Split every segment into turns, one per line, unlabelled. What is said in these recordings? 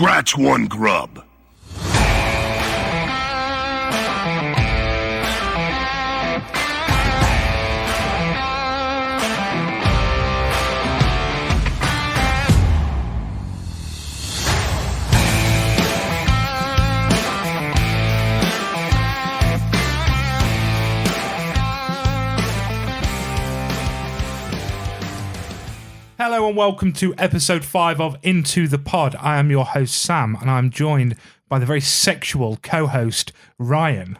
Scratch One Grub.
Hello and welcome to episode 5 of Into the Pod. I am your host Sam and I'm joined by the very sexual co-host Ryan.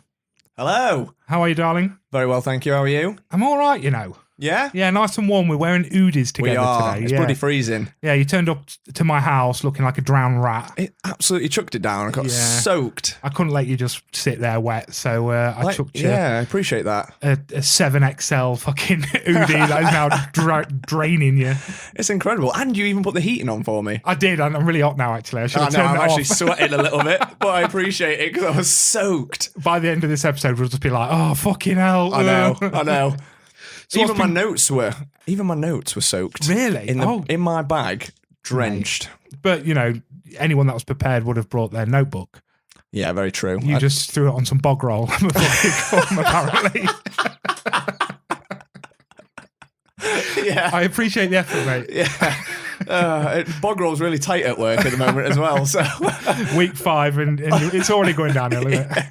Hello.
How are you, darling?
Very well, thank you. How are you?
I'm all right, you know.
Yeah?
Yeah, nice and warm. We're wearing hoodies together
We are.
today.
It's bloody freezing.
Yeah, you turned up to my house looking like a drowned rat.
It absolutely chucked it down. I got soaked.
I couldn't let you just sit there wet, so I chucked you
Yeah, I appreciate that.
a 7XL fucking hoodie that is now draining you.
It's incredible. And you even put the heating on for me.
I did, and I'm really hot now, actually. I should
I
have
know,
turned
I'm
it
actually
off.
sweating a little bit, but I appreciate it because I was soaked.
By the end of this episode, we'll just be like, oh, fucking hell.
I know.
So
even my notes were soaked.
Really?
In my bag, drenched.
But, you know, anyone that was prepared would have brought their notebook.
Yeah, very true.
You just threw it on some bog roll, apparently.
Yeah.
I appreciate the effort, mate.
Yeah. Bog roll's really tight at work at the moment as well. So
Week 5 and it's already going downhill, isn't it?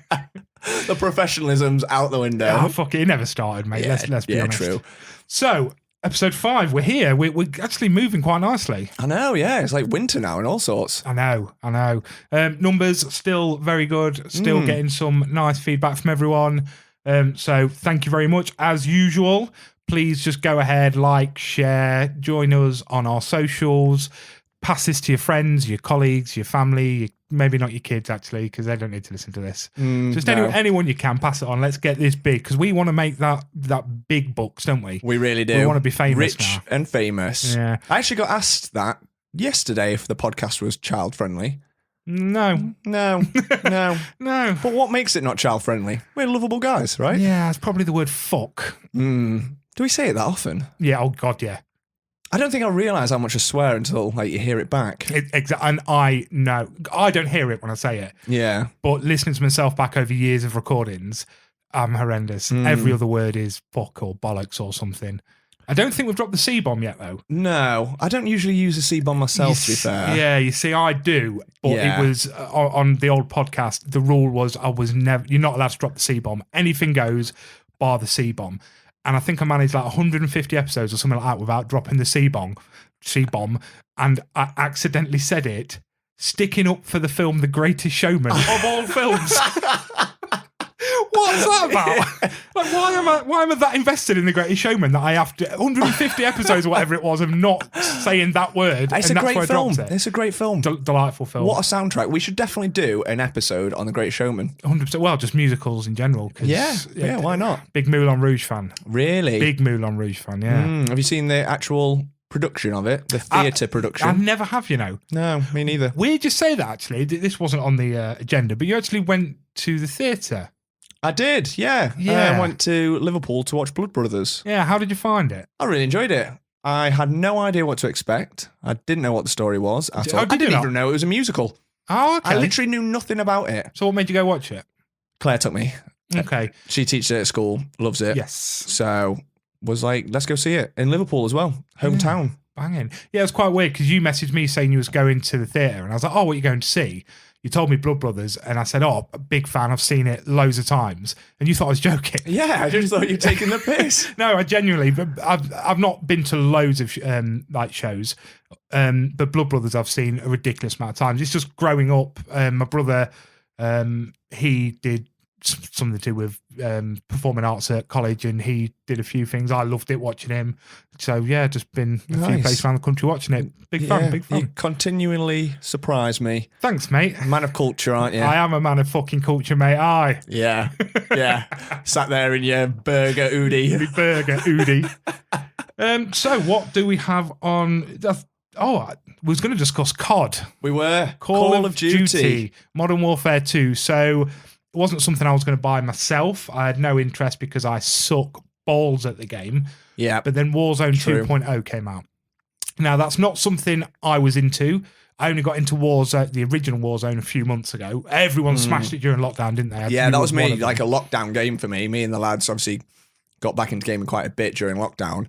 The professionalism's out the window.
Oh, fuck it. It never started, mate.
Yeah,
Let's be honest.
True.
So, episode 5, we're here. We're actually moving quite nicely.
I know, yeah. It's like winter now and all sorts.
I know. Numbers still very good. Still getting some nice feedback from everyone. So thank you very much. As usual, please just go ahead, like, share, join us on our socials. Pass this to your friends, your colleagues, your family, maybe not your kids, actually, because they don't need to listen to this. Anyone you can, pass it on. Let's get this big, because we want to make that big bucks, don't we?
We really do.
We want to be famous
Rich
now.
and famous.
Yeah.
I actually got asked that yesterday if the podcast was child-friendly.
No.
No.
No.
But what makes it not child-friendly? We're lovable guys, right?
Yeah, it's probably the word fuck.
Do we say it that often?
Yeah, oh God, yeah.
I don't think I realise how much I swear until you hear it back.
Exactly, and I know. I don't hear it when I say it.
Yeah.
But listening to myself back over years of recordings, I'm horrendous. Every other word is fuck or bollocks or something. I don't think we've dropped the C-bomb yet, though.
No, I don't usually use a C-bomb myself, to be fair.
Yeah, you see, I do. But it was on the old podcast, the rule was you're not allowed to drop the C-bomb. Anything goes, bar the C-bomb. And I think I managed like 150 episodes or something like that without dropping the C-bomb. And I accidentally said it, sticking up for the film The Greatest Showman of all films. What's that about? Like, why am I that invested in The Greatest Showman that I have to 150 episodes or whatever it was of not saying that word?
It's a great film. It's a great film.
Delightful film.
What a soundtrack. We should definitely do an episode on The Great Showman.
100%. Well, just musicals in general.
Yeah, why not?
Big Moulin Rouge fan.
Really?
Big Moulin Rouge fan, yeah.
Have you seen the actual production of it? The theatre production?
I never have, you know.
No, me neither.
Weird you say that, actually. This wasn't on the agenda, but you actually went to the theatre.
I did, yeah. I went to Liverpool to watch Blood Brothers.
Yeah, how did you find it?
I really enjoyed it. I had no idea what to expect. I didn't know what the story was at all. I didn't even know it was a musical.
Oh, okay.
I literally knew nothing about it.
So what made you go watch it?
Claire took me.
Okay.
She teaches it at school, loves it.
Yes.
So was like, let's go see it in Liverpool as well, hometown.
Banging. Yeah, it was quite weird because you messaged me saying you was going to the theatre and I was like, oh, what are you going to see? You told me Blood Brothers, and I said, oh, a big fan, I've seen it loads of times. And you thought I was joking.
Yeah, I just thought you were taking the piss.
No, I genuinely, but I've not been to loads of shows, but Blood Brothers I've seen a ridiculous amount of times. It's just growing up. My brother, he did something to do with performing arts at college, and he did a few things. I loved it watching him. So yeah, just been a few places around the country watching it. Big fan.
You continually surprise me.
Thanks, mate.
Man of culture, aren't you?
I am a man of fucking culture, mate. Aye.
Yeah. Sat there in your burger oodie.
Burger oodie. So what do we have on? We was going to discuss COD.
We were.
Call of Duty. Modern Warfare 2. So it wasn't something I was going to buy myself. I had no interest because I suck balls at the game.
Yeah.
But then Warzone 2.0 came out. Now, that's not something I was into. I only got into Warzone, the original Warzone, a few months ago. Everyone smashed it during lockdown, didn't they?
Yeah, that was me, like a lockdown game for me. Me and the lads obviously got back into gaming quite a bit during lockdown.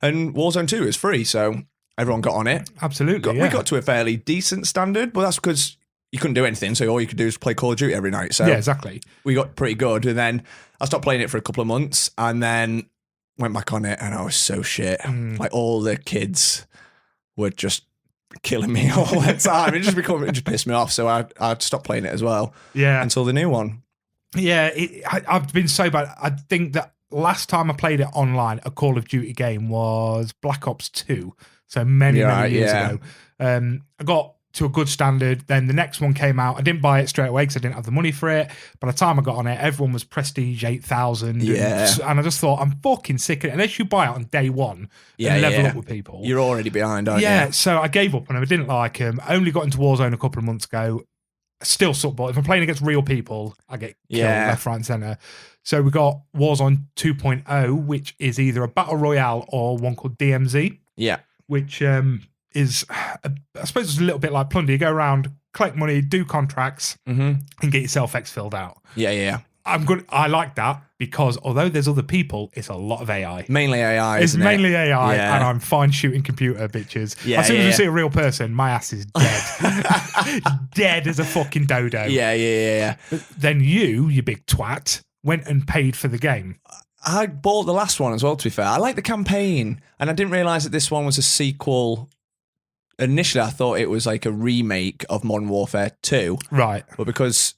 And Warzone 2 is free, so everyone got on it.
Absolutely,
We got to a fairly decent standard, but that's because you couldn't do anything, so all you could do is play Call of Duty every night. So
yeah, exactly.
We got pretty good, and then I stopped playing it for a couple of months, and then went back on it, and I was so shit. Like, all the kids were just killing me all the time. It just pissed me off, so I stopped playing it as well.
Yeah,
until the new one.
Yeah, I've been so bad. I think that last time I played it online, a Call of Duty game, was Black Ops 2. So many years ago. I got to a good standard. Then the next one came out. I didn't buy it straight away because I didn't have the money for it. By the time I got on it, everyone was Prestige 8000. And I just thought, I'm fucking sick of it. Unless you buy it on day one and level up with people.
You're already behind, aren't you?
Yeah, so I gave up on them. I didn't like them. I only got into Warzone a couple of months ago. Still suck, but if I'm playing against real people, I get killed left, right, and centre. So we got Warzone 2.0, which is either a battle royale or one called DMZ.
Yeah.
Which is, I suppose it's a little bit like Plunder. You go around, collect money, do contracts, and get yourself exfilled out.
Yeah.
I like that because although there's other people, it's a lot of AI.
Mainly AI,
It's mainly AI,
Yeah.
and I'm fine shooting computer bitches.
Yeah,
as soon as I see a real person, my ass is dead. Dead as a fucking dodo.
Yeah.
But then you big twat, went and paid for the game.
I bought the last one as well, to be fair. I like the campaign, and I didn't realise that this one was a sequel. Initially, I thought it was like a remake of Modern Warfare 2.
Right.
But because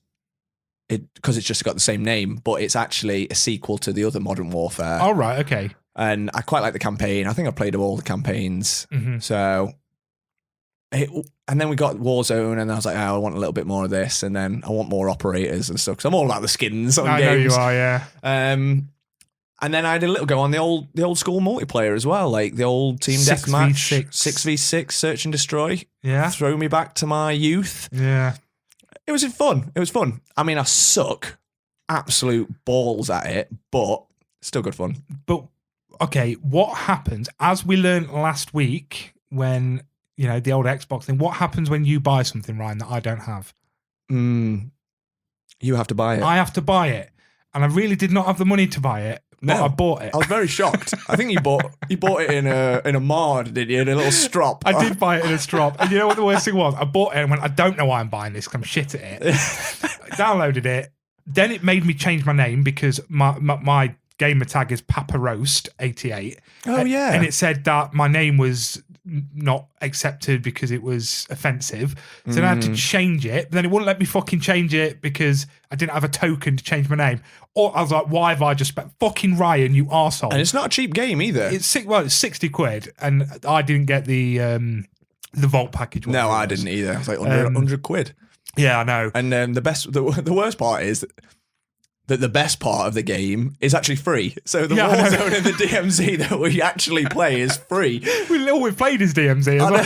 it's just got the same name, but it's actually a sequel to the other Modern Warfare.
Oh, right, okay.
And I quite like the campaign. I think I played all the campaigns. So, and then we got Warzone, and I was like, I want a little bit more of this, and then I want more operators and stuff, because I'm all about the skins on games.
I know you are, yeah.
And then I had a little go on the old school multiplayer as well, like the old team deathmatch, 6v6, search and destroy.
Yeah.
Throw me back to my youth.
Yeah.
It was fun. I mean, I suck absolute balls at it, but still good fun.
But, okay, what happens, as we learned last week when, the old Xbox thing, what happens when you buy something, Ryan, that I don't have?
You have to buy it.
I have to buy it. And I really did not have the money to buy it. No, I bought it.
I was very shocked. I think you bought it in a mod, didn't you? In a little strop.
I did buy it in a strop. And you know what the worst thing was? I bought it and went, I don't know why I'm buying this because I'm shit at it. I downloaded it. Then it made me change my name because my gamer tag is Papa Roast 88.
Oh, yeah.
And it said that my name was not accepted because it was offensive. So then I had to change it. But then it wouldn't let me fucking change it because I didn't have a token to change my name. Or I was like, why have I just spent fucking Ryan, you arsehole?
And it's not a cheap game either.
It's 60 quid, and I didn't get the Vault package.
No, I didn't either. It was like 100 quid.
Yeah, I know.
And the worst part is that the best part of the game is actually free. So the Warzone and the DMZ that we actually play is free.
All we've played is DMZ as well.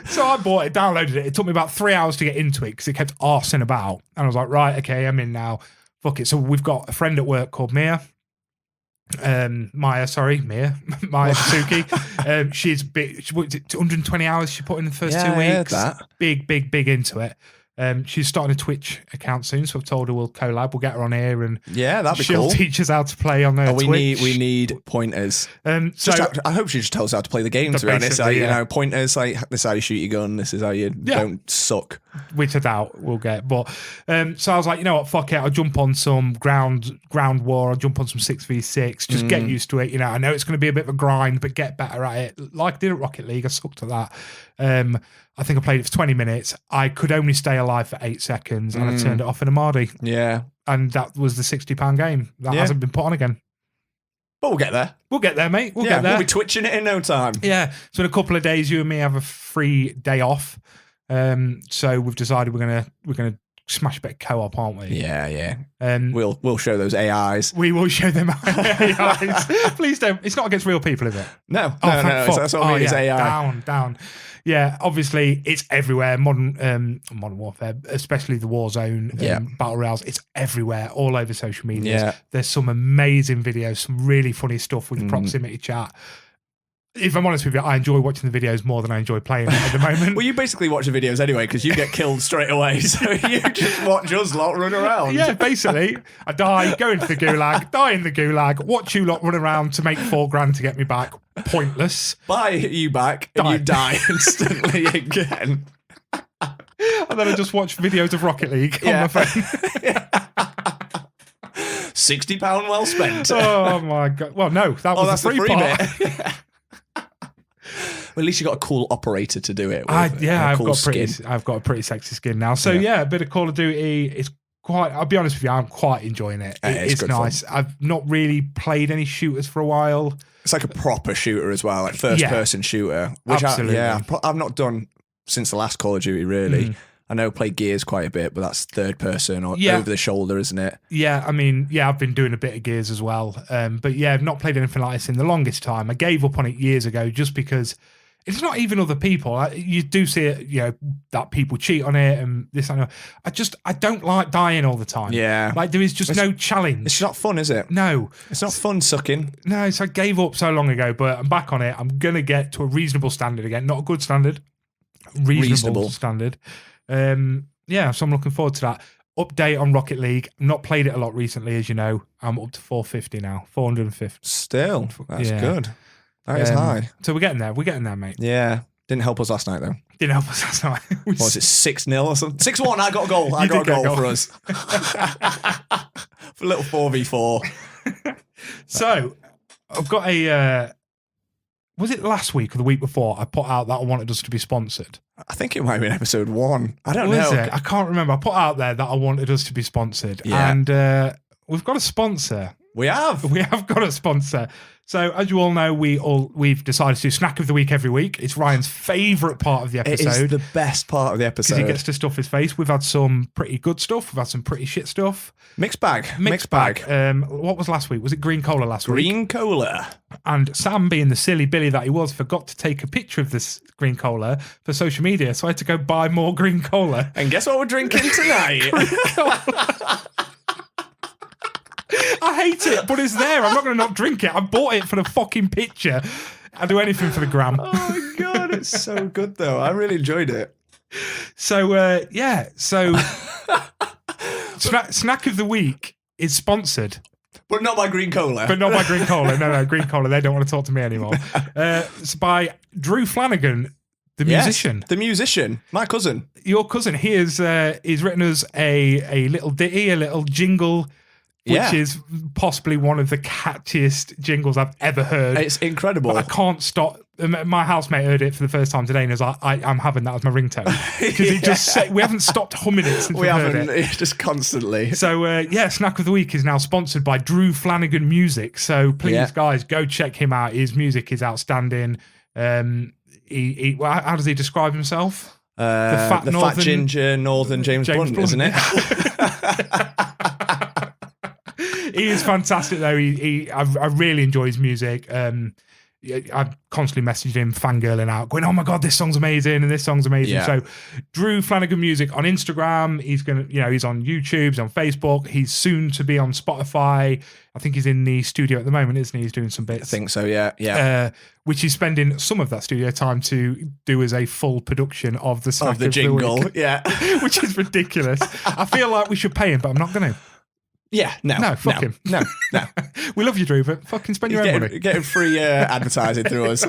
So I bought it, downloaded it. It took me about 3 hours to get into it because it kept arsing about. And I was like, right, okay, I'm in now. Fuck it. So we've got a friend at work called Mia. Maya Suzuki. She's big. 120 hours she put in the first 2 weeks.
I heard that.
Big into it. She's starting a Twitch account soon, so I've told her we'll collab. We'll get her on here, and
that'd be
she'll
cool.
teach us how to play on Twitch.
We need pointers. I hope she just tells us how to play the game. To be honest, pointers like this is how you shoot your gun. This is how you don't suck.
Which I doubt we'll get. But so I was like, you know what, fuck it. I'll jump on some ground war. I'll jump on some 6v6. Just get used to it. I know it's going to be a bit of a grind, but get better at it. Like I did at Rocket League, I sucked at that. I think I played it for 20 minutes. I could only stay alive for 8 seconds, and I turned it off in a Mardy.
Yeah.
And that was the £60 game. That hasn't been put on again.
But we'll get there.
We'll get there, mate. We'll get there.
We'll be twitching it in no time.
Yeah. So in a couple of days, you and me have a free day off. So we've decided we're gonna smash a bit of co-op, aren't we?
Yeah. We'll show those AIs.
We will show them AIs. Please don't. It's not against real people, is it?
No. That's what I mean. It's AI.
Down. Yeah, obviously it's everywhere. Modern Warfare, especially the Warzone battle royales, it's everywhere, all over social media.
Yeah.
There's some amazing videos, some really funny stuff with proximity chat. if I'm honest with you, I enjoy watching the videos more than I enjoy playing it at the moment.
Well, you basically watch the videos anyway because you get killed straight away. So you just watch us lot run around.
Yeah, basically, I die, go into the gulag, die in the gulag, watch you lot run around to make $4,000 to get me back. Pointless.
Buy you back and you die instantly again.
And then I just watch videos of Rocket League on my phone.
£60 well spent.
Oh my God. Well, no, that's the free part.
bit. Well, at least you got a cool operator to do it with.
I've
cool
got a pretty sexy skin now. So yeah, a bit of Call of Duty. It's quite. I'll be honest with you, I'm quite enjoying it. It's nice. Fun. I've not really played any shooters for a while.
It's like a proper shooter as well, like first-person shooter. Which
absolutely.
I've not done since the last Call of Duty. Really, I know I play Gears quite a bit, but that's third person or over the shoulder, isn't it?
Yeah, I mean, I've been doing a bit of Gears as well. But yeah, I've not played anything like this in the longest time. I gave up on it years ago just because. It's not even other people. You do see it, that people cheat on it and this and that. I don't like dying all the time.
Yeah.
Like there is just no challenge.
It's not fun, is it?
No.
It's not fun sucking.
No, so I gave up so long ago, but I'm back on it. I'm going to get to a reasonable standard again. Not a good standard. Reasonable standard. So I'm looking forward to that. Update on Rocket League. I've not played it a lot recently, as you know. I'm up to 450 now. 450.
Still. That's good. That is high.
So we're getting there. We're getting there, mate.
Yeah. Didn't help us last night, though.
Didn't help us last night.
What was it, 6-0 or something? 6-1, I got a goal. I got a goal for us. For a little 4v4.
So, I've got a... was it last week or the week before I put out that I wanted us to be sponsored?
I think it might have been episode 1. I don't know.
Was it? I can't remember. I put out there that I wanted us to be sponsored.
Yeah.
And we've got a sponsor.
We have.
We have got a sponsor. So, as you all know, we've decided to do Snack of the Week every week. It's Ryan's favourite part of the episode.
It is the best part of the episode.
Because he gets to stuff his face. We've had some pretty good stuff. We've had some pretty shit stuff.
Mixed bag.
What was last week? Was it green cola last week?
Green cola.
And Sam, being the silly Billy that he was, forgot to take a picture of this green cola for social media. So I had to go buy more green cola.
And guess what we're drinking tonight?
I hate it, but it's there. I'm not going to not drink it. I bought it for the fucking picture. I'll do anything for the gram.
Oh my God, it's so good though. I really enjoyed it.
So, Snack of the Week is sponsored.
But not by Green Cola.
No, Green Cola. They don't want to talk to me anymore. It's by Drew Flanagan, the musician.
Yes, the musician. My cousin.
Your cousin. He's written us a little ditty, a little jingle, which is possibly one of the catchiest jingles I've ever heard.
It's incredible.
But I can't stop. My housemate heard it for the first time today and was like, I'm having that as my ringtone. Because he just we haven't stopped humming it since we heard it.
Just constantly.
So, Snack of the Week is now sponsored by Drew Flanagan Music. So please, guys, go check him out. His music is outstanding. How does he describe himself?
The fat ginger northern James Blunt, isn't it?
He is fantastic, though. I really enjoy his music. I've constantly messaged him, fangirling out, going, "Oh my God, this song's amazing and this song's amazing."
Yeah.
So, Drew Flanagan Music on Instagram. He's he's on YouTube, he's on Facebook. He's soon to be on Spotify. I think he's in the studio at the moment, isn't he? He's doing some bits.
I think so. Yeah.
Which he's spending some of that studio time to do as a full production of the Snack
of the jingle.
The week, which is ridiculous. I feel like we should pay him, but I'm not going to.
Yeah, no,
fuck him.
No.
We love you, Drew, but fucking spend your own money.
Getting free advertising through us.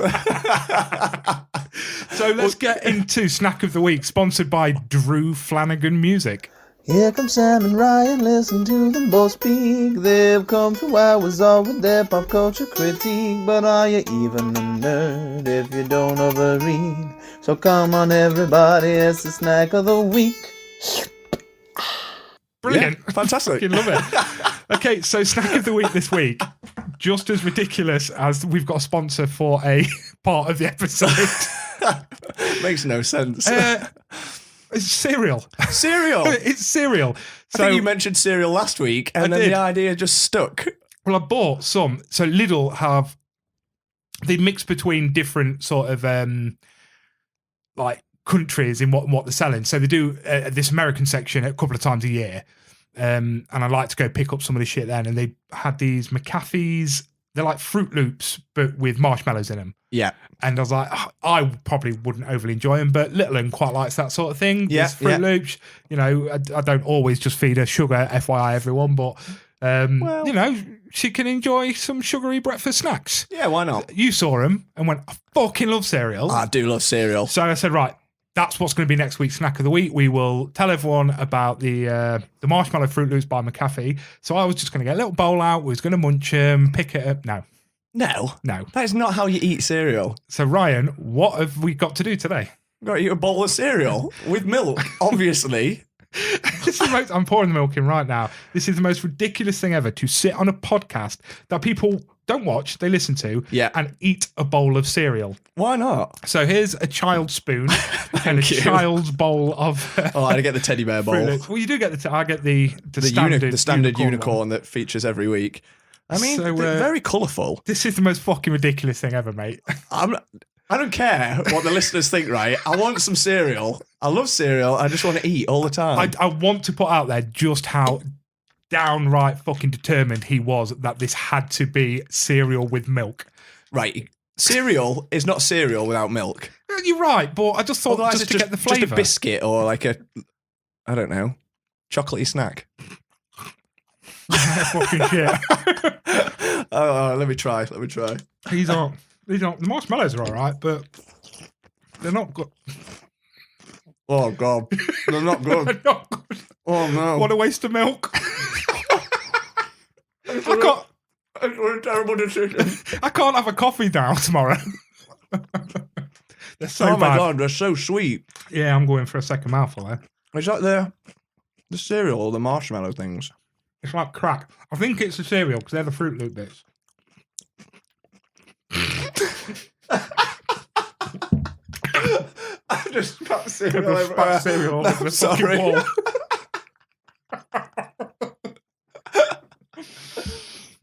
So let's get into Snack of the Week, sponsored by Drew Flanagan Music.
Here come Sam and Ryan, listen to them both speak. They've come 2 hours on with their pop culture critique. But are you even a nerd if you don't overread? So come on everybody, it's the Snack of the Week.
Brilliant.
Yeah, fantastic.
I love it. Okay, so Snack of the Week this week, just as ridiculous as we've got a sponsor for a part of the episode.
Makes no sense.
It's cereal.
Cereal?
It's cereal.
I think you mentioned cereal last week and then the idea just stuck.
Well, I bought some. So Lidl they mix between different sort of countries in what they're selling. So they do this American section a couple of times a year. And I like to go pick up some of the shit then. And they had these McAfee's, they're like Fruit Loops, but with marshmallows in them.
Yeah.
And I was like, "Oh, I probably wouldn't overly enjoy them, but Little Un quite likes that sort of thing.
Yeah,
There's Fruit Loops. You know, I don't always just feed her sugar, FYI, everyone, but,
Well-
you know, she can enjoy some sugary breakfast snacks.
Yeah, why not?
You saw them and went, I fucking love cereal.
I do love cereal.
So I said, right, that's what's going to be next week's snack of the week. We will tell everyone about the marshmallow Fruit Loops by McAfee. So I was just going to get a little bowl out. We was going to munch them, pick it up. No.
No. That is not how you eat cereal.
So Ryan, what have we got to do today?
You've got to eat a bowl of cereal with milk, obviously.
I'm pouring the milk in right now. This is the most ridiculous thing ever, to sit on a podcast that people don't watch, they listen to, and eat a bowl of cereal.
Why not?
So here's a child's spoon and a child's bowl of...
Oh, I get the teddy bear bowl.
Well, you do get I get the
standard unicorn that features every week. I mean,
So,
they're very colourful.
This is the most fucking ridiculous thing ever, mate.
I don't care what the listeners think, right? I want some cereal. I love cereal. I just want to eat all the time.
I want to put out there just how downright fucking determined he was that this had to be cereal with milk.
Right. Cereal is not cereal without milk.
You're right, but I just thought
Otherwise
just
it's
to get the flavour.
Just a biscuit or like a, I don't know, chocolatey snack.
Fucking shit.
Oh, let me try.
These aren't. The marshmallows are all right, but they're not good.
Oh, God. They're not good.
They're not good.
Oh, no.
What a waste of milk.
It's a terrible decision.
I can't have a coffee now tomorrow. They're so
oh, my
bad.
God. They're so sweet.
Yeah, I'm going for a second mouthful there.
Is that the cereal or the marshmallow things?
It's like crack. I think it's the cereal because they're the Fruit Loop bits.
I just spat
cereal all over the
sorry.
fucking wall.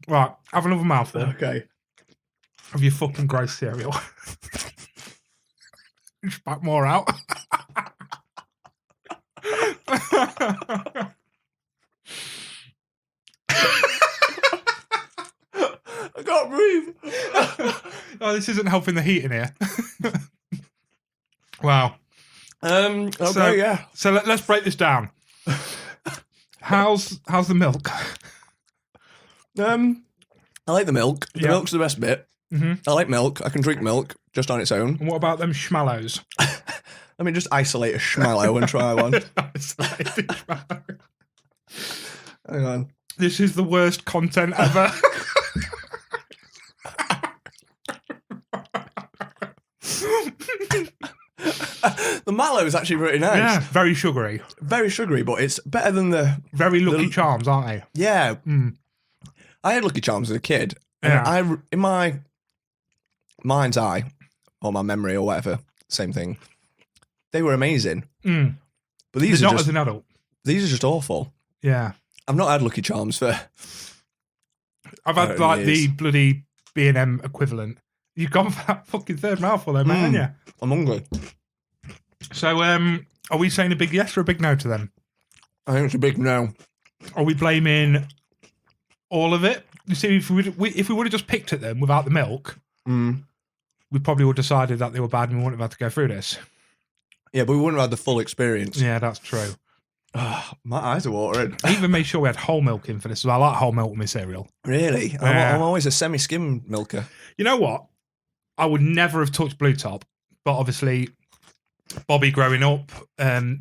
Right, have another mouthful
Okay.
of your fucking gross cereal. Spat more out.
I can't breathe.
Oh, this isn't helping the heat in here. Wow.
Okay, yeah.
So let's break this down. How's the milk?
I like the milk. The milk's the best bit.
Mm-hmm.
I like milk. I can drink milk just on its own.
And what about them schmallows?
Let me just isolate a schmallow and try one. Hang on.
This is the worst content ever.
The mallow is actually pretty nice.
Yeah, very sugary.
Very sugary, but it's better than the...
Very Lucky Charms, aren't they?
Yeah.
Mm.
I had Lucky Charms as a kid. And
Yeah.
in my mind's eye, or my memory or whatever, same thing, they were amazing.
Mm.
But these
They're
are
not
just,
as an adult.
these are just awful.
Yeah.
I've not had Lucky Charms for...
I've had like the bloody B&M equivalent. You've gone for that fucking third mouthful though, mate, haven't you?
I'm hungry.
So, are we saying a big yes or a big no to them?
I think it's a big no.
Are we blaming all of it? You see, if we would have just picked at them without the milk, we probably would have decided that they were bad and we wouldn't have had to go through this.
Yeah, but we wouldn't have had the full experience.
Yeah, that's true.
My eyes are watering.
I even made sure we had whole milk in for this. I like whole milk with my cereal.
Really?
Yeah.
I'm always a semi-skim milker.
You know what? I would never have touched Blue Top, but obviously Bobby growing up,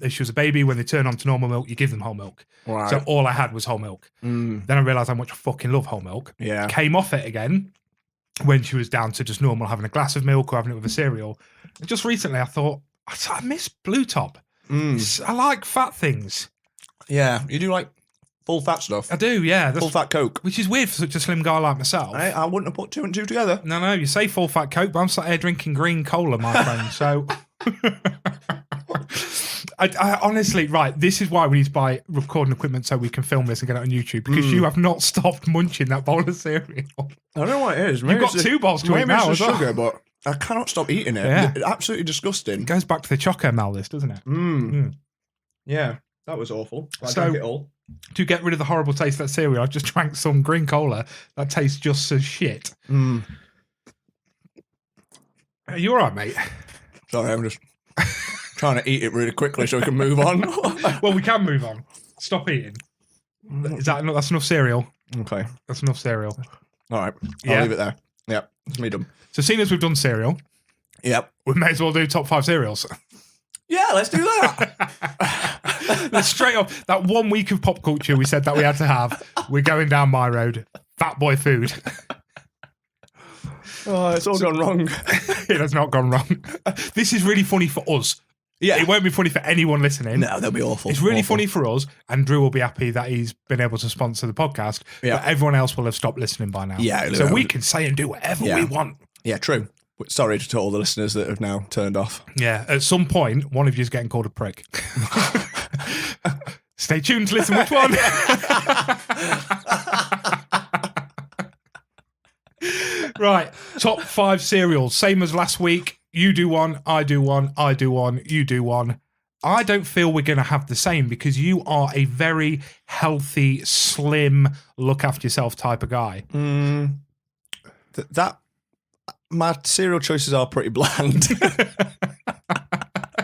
she was a baby, when they turn on to normal milk, you give them whole milk.
Right.
So all I had was whole milk. Then I realised how much I fucking love whole milk.
Yeah.
Came off it again when she was down to just normal, having a glass of milk or having it with a cereal. And just recently I thought, I miss Blue Top. I like fat things.
Yeah, you do like full fat stuff.
I do, yeah.
Full fat Coke.
Which is weird for such a slim guy like myself.
I wouldn't have put two and two together.
No, you say full fat Coke, but I'm sat here drinking green cola, my friend. So, I honestly, right, this is why we need to buy recording equipment so we can film this and get it on YouTube, because you have not stopped munching that bowl of cereal.
I don't know what it is.
You've got two bowls to eat now
it's
as
the
well.
sugar, but I cannot stop eating it.
Yeah.
It's absolutely disgusting.
It goes back to the Choco Mal list, doesn't it?
Yeah, that was awful. I
So-
drank it all.
To get rid of the horrible taste of that cereal, I just drank some green cola that tastes just as shit. Are you all right, mate?
Sorry, I'm just trying to eat it really quickly so we can move on.
Well, we can move on. Stop eating. That's enough cereal.
Okay.
That's enough cereal.
All right.
Yeah.
I'll leave it there. Yep. It's me done.
So, seeing as we've done cereal,
Yep.
we may as well do top 5 cereals.
Yeah, let's do that.
Let's straight off that 1 week of pop culture we said that we had to have. We're going down my road. Fat boy food.
Oh, it's all gone wrong.
It has not gone wrong. This is really funny for us.
Yeah.
It won't be funny for anyone listening.
No, they'll be awful.
It's really
Awful.
funny for us, and Drew will be happy that he's been able to sponsor the podcast.
Yeah.
But everyone else will have stopped listening by now.
Yeah,
so we can say and do whatever
Yeah.
we want.
Yeah, true. Sorry to all the listeners that have now turned off.
Yeah. At some point, one of you is getting called a prick. Stay tuned to listen which one. Right. Top 5 cereals. Same as last week. You do one, I do one, I do one, you do one. I don't feel we're going to have the same because you are a very healthy, slim, look after yourself type of guy.
My cereal choices are pretty bland.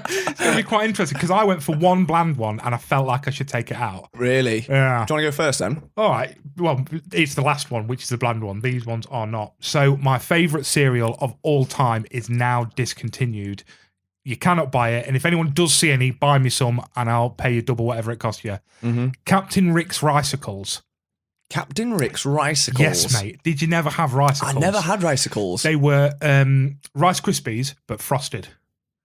It's going to be quite interesting because I went for one bland one and I felt like I should take it out.
Really?
Yeah.
Do you want to go first then?
All right. Well, it's the last one, which is the bland one. These ones are not. So my favourite cereal of all time is now discontinued. You cannot buy it. And if anyone does see any, buy me some and I'll pay you double whatever it costs you.
Mm-hmm.
Captain Rick's Ricicles.
Captain Rick's Ricicles.
Yes, mate. Did you never have Ricicles?
I never had Ricicles.
They were Rice Krispies, but frosted.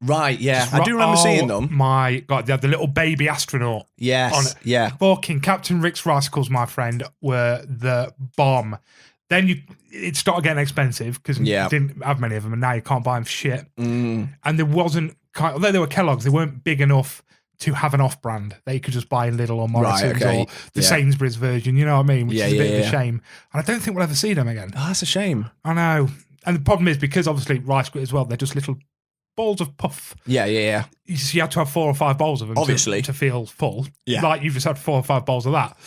Right, yeah. I do remember seeing them.
My God, they had the little baby astronaut.
Yes,
on it.
yeah.
Fucking Captain Rick's Ricicles, my friend, were the bomb. Then it started getting expensive because you didn't have many of them, and now you can't buy them for shit. And there wasn't, although they were Kellogg's, they weren't big enough to have an off-brand that you could just buy in Lidl or Morrison's or the Sainsbury's version, you know what I mean? Which is a bit of a shame. And I don't think we'll ever see them again.
Oh, that's a shame.
I know. And the problem is, because obviously Rice as well, they're just little balls of puff.
Yeah.
You had to have 4 or 5 bowls of them
Obviously.
to feel full.
Yeah.
Like you've just had 4 or 5 bowls of that.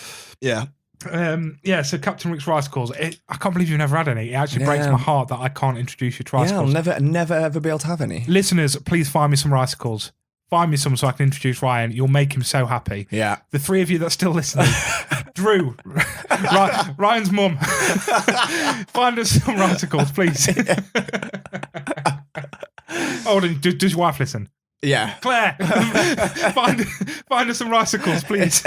Yeah.
So Captain Rick's Ricicles, I can't believe you've never had any. It actually breaks my heart that I can't introduce you to Ricicles.
Yeah, I'll never ever be able to have any.
Listeners, please find me some Ricicles. Find me some so I can introduce Ryan. You'll make him so happy.
Yeah.
The 3 of you that's still listening. Drew, Ryan's mum. Find us some Ricicles, please. Hold on, does your wife listen?
Yeah.
Claire, find us some Ricicles, please.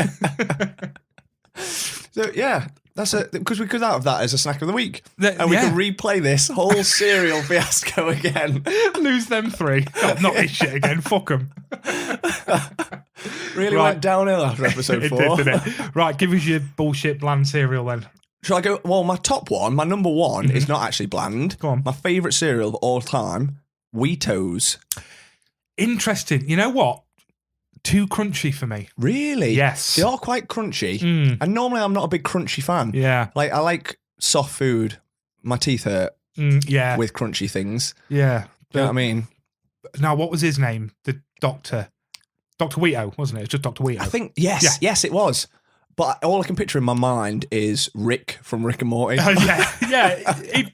So yeah, that's it. Because we could have that as a snack of the week, and we
yeah.
can replay this whole cereal fiasco again.
Lose them 3. God, not this shit again. Fuck them.
Really went downhill after episode 4.
It did, didn't it? Right, give us your bullshit bland cereal then.
Shall I go? Well, my top one, my number one, is not actually bland.
Go on.
My favourite cereal of all time, Wheatos.
Interesting. You know what? Too crunchy for me.
Really?
Yes.
They are quite crunchy. And normally I'm not a big crunchy fan.
Yeah.
Like, I like soft food. My teeth hurt
yeah.
with crunchy things.
Yeah.
Do you know what I mean?
Now, what was his name? The doctor. Dr. Wheato, wasn't it? It's just Dr. Wheato.
I think, yes, it was. But all I can picture in my mind is Rick from Rick and Morty.
Yeah.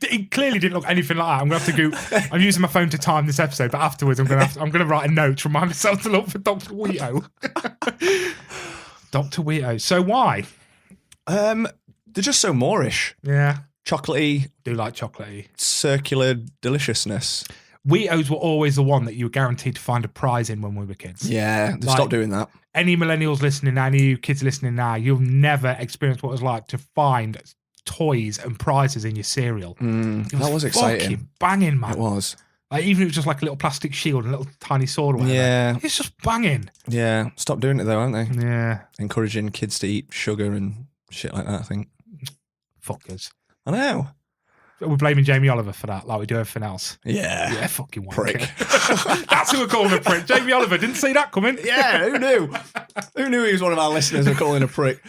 He clearly didn't look anything like that. I'm going to have to go. I'm using my phone to time this episode, but afterwards I'm going to write a note to remind myself to look for Dr. Wheato. Dr. Wheato. So why?
They're just so Moorish.
Yeah.
Chocolatey.
Do like chocolatey.
Circular deliciousness.
Wheatos were always the one that you were guaranteed to find a prize in when we were kids.
Yeah, stop doing that.
Any millennials listening now, any you kids listening now, you'll never experience what it was like to find toys and prizes in your cereal.
That was exciting.
Fucking banging, man.
It was.
Like, even if it was just like a little plastic shield and a little tiny sword or whatever.
Yeah.
It's just banging.
Yeah. Stop doing it though, aren't they?
Yeah.
Encouraging kids to eat sugar and shit like that, I think.
Fuckers.
I know.
We're blaming Jamie Oliver for that, like we do everything else.
Yeah.
Yeah, fucking
Prick.
wanker. That's who we're calling a prick. Jamie Oliver. Didn't see that coming.
Yeah, who knew? Who knew he was one of our listeners we're calling a prick?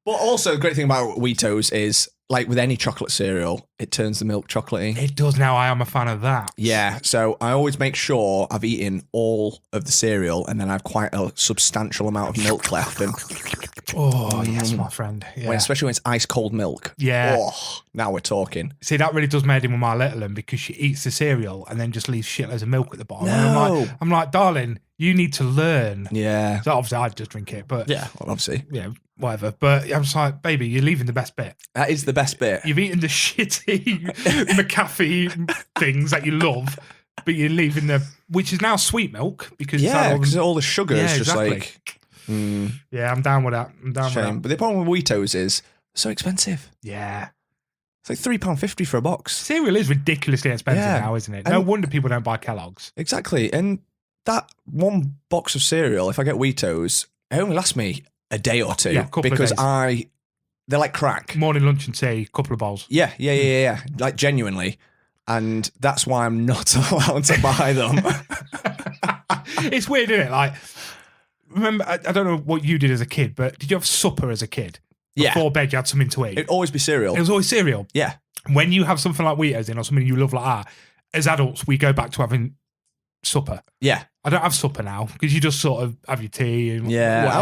But also, the great thing about Wheatos is, like with any chocolate cereal, it turns the milk chocolatey.
It does now. I am a fan of that.
Yeah, so I always make sure I've eaten all of the cereal and then I have quite a substantial amount of milk left. And
Oh, yes, my friend. Yeah.
Especially when it's ice cold milk.
Yeah.
Oh, now we're talking.
See, that really does made him with my little one because she eats the cereal and then just leaves shitloads of milk at the bottom.
No.
And I'm like, darling, you need to learn.
Yeah.
So obviously I'd just drink it, but
Yeah, well, obviously.
yeah, whatever. But I'm just like, baby, you're leaving the best bit.
That is the best bit.
You've eaten the shitty McAfee things that you love, but you're leaving which is now sweet milk because it's had
because all the sugar is just
exactly.
like...
Yeah, I'm down with that. I'm down with that.
But the problem with Wheatos is they're so expensive.
Yeah.
It's like £3.50 for a box.
Cereal is ridiculously expensive now, isn't it? No wonder people don't buy Kellogg's.
Exactly. And that one box of cereal, if I get Wheatos, it only lasts me a day or two.
Yeah, a couple of
because
days.
they're like crack.
Morning, lunch, and tea, couple of bowls.
Yeah. Like genuinely. And that's why I'm not allowed to buy them.
It's weird, isn't it? Like, remember, I don't know what you did as a kid, but did you have supper as a kid? Before bed, you had something to eat.
It'd always be cereal.
It was always cereal.
Yeah.
When you have something like Wheatos in or something you love like that, as adults, we go back to having supper.
Yeah.
I don't have supper now because you just sort of have your tea and
Yeah.
whatever.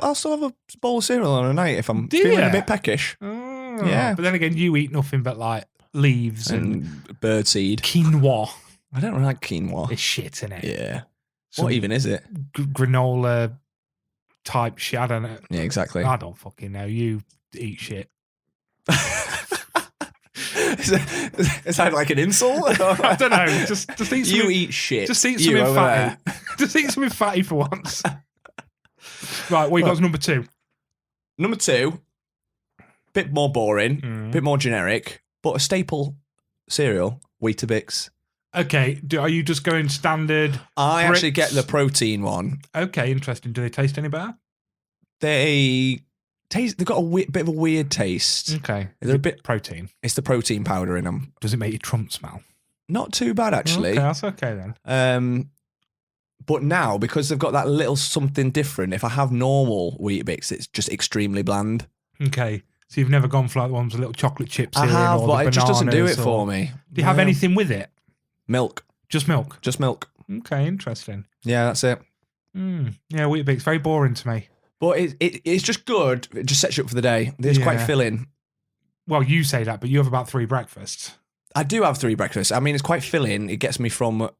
I'll still have a bowl of cereal on a night if I'm feeling a bit peckish.
Oh.
Yeah.
But then again, you eat nothing but like leaves and
birdseed.
quinoa.
I don't like quinoa.
It's shit, isn't it?
Yeah.
Some
What even is it?
granola type shit. I don't know.
Yeah, exactly.
I don't fucking know. You eat shit.
Is that like an insult?
I don't know. Just eat something.
You eat shit.
Just eat
You
something
over
fatty.
there.
Just eat something fatty for once. Right, what you got as number 2?
Number 2, bit more boring, bit more generic, but a staple cereal, Weetabix.
Okay, are you just going standard?
I actually
Bricks?
get the protein one.
Okay, interesting. Do they taste any better?
They've got a bit of a weird taste.
Okay.
They're a bit
protein.
It's the protein powder in them.
Does it make your trunk smell?
Not too bad actually.
Okay, that's okay then.
But now because they've got that little something different, if I have normal Weetabix, it's just extremely bland.
Okay. So you've never gone for like the ones with little chocolate chips
I
in
have,
or
but
the
it just doesn't do it
bananas
for me.
Do you have
No.
anything with it?
Milk.
Just milk?
Just milk.
Okay, interesting.
Yeah, that's it.
Yeah, Weetabix, very boring to me.
But it's just good. It just sets you up for the day. It's quite
Yeah.
filling.
Well, you say that, but you have about 3 breakfasts.
I do have 3 breakfasts. I mean, it's quite filling. It gets me from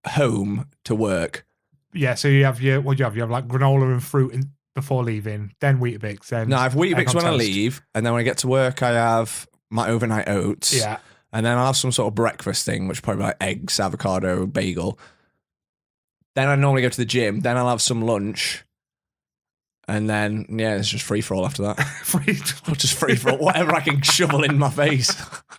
home to work.
Yeah, so you have what do you have? You have like granola and fruit before leaving, then Weetabix, then
No, I have
egg
Weetabix
on
when I
toast.
leave, and then when I get to work, I have my overnight oats.
Yeah.
And then I'll have some sort of breakfast thing, which is probably like eggs, avocado, bagel. Then I normally go to the gym. Then I'll have some lunch. And then, yeah, it's just free for all after that. Just free for all, whatever I can shovel in my face.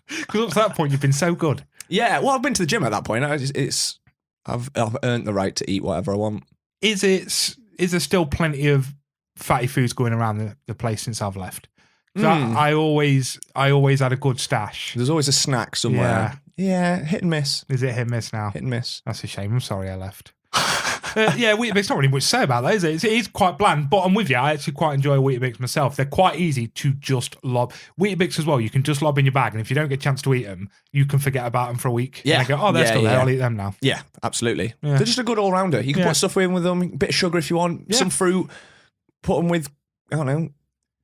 Because up to that point, you've been so good.
Yeah, well, I've been to the gym at that point. I've earned the right to eat whatever I want.
Is there still plenty of fatty foods going around the place since I've left? 'Cause I always had a good stash.
There's always a snack somewhere. Yeah, hit and miss.
Is it hit and miss now?
Hit and miss.
That's a shame. I'm sorry I left. Yeah, Weetabix, not really much to say about that, is it? It is quite bland, but I'm with you. I actually quite enjoy Weetabix myself. They're quite easy to just lob. Weetabix as well, you can just lob in your bag, and if you don't get a chance to eat them, you can forget about them for a week.
Yeah.
And I go, oh, they're still there. I'll eat them now.
Yeah, absolutely.
Yeah.
They're just a good all-rounder. You can
Yeah.
put stuff in with them, a bit of sugar if you want,
Yeah.
some fruit, put them with, I don't know,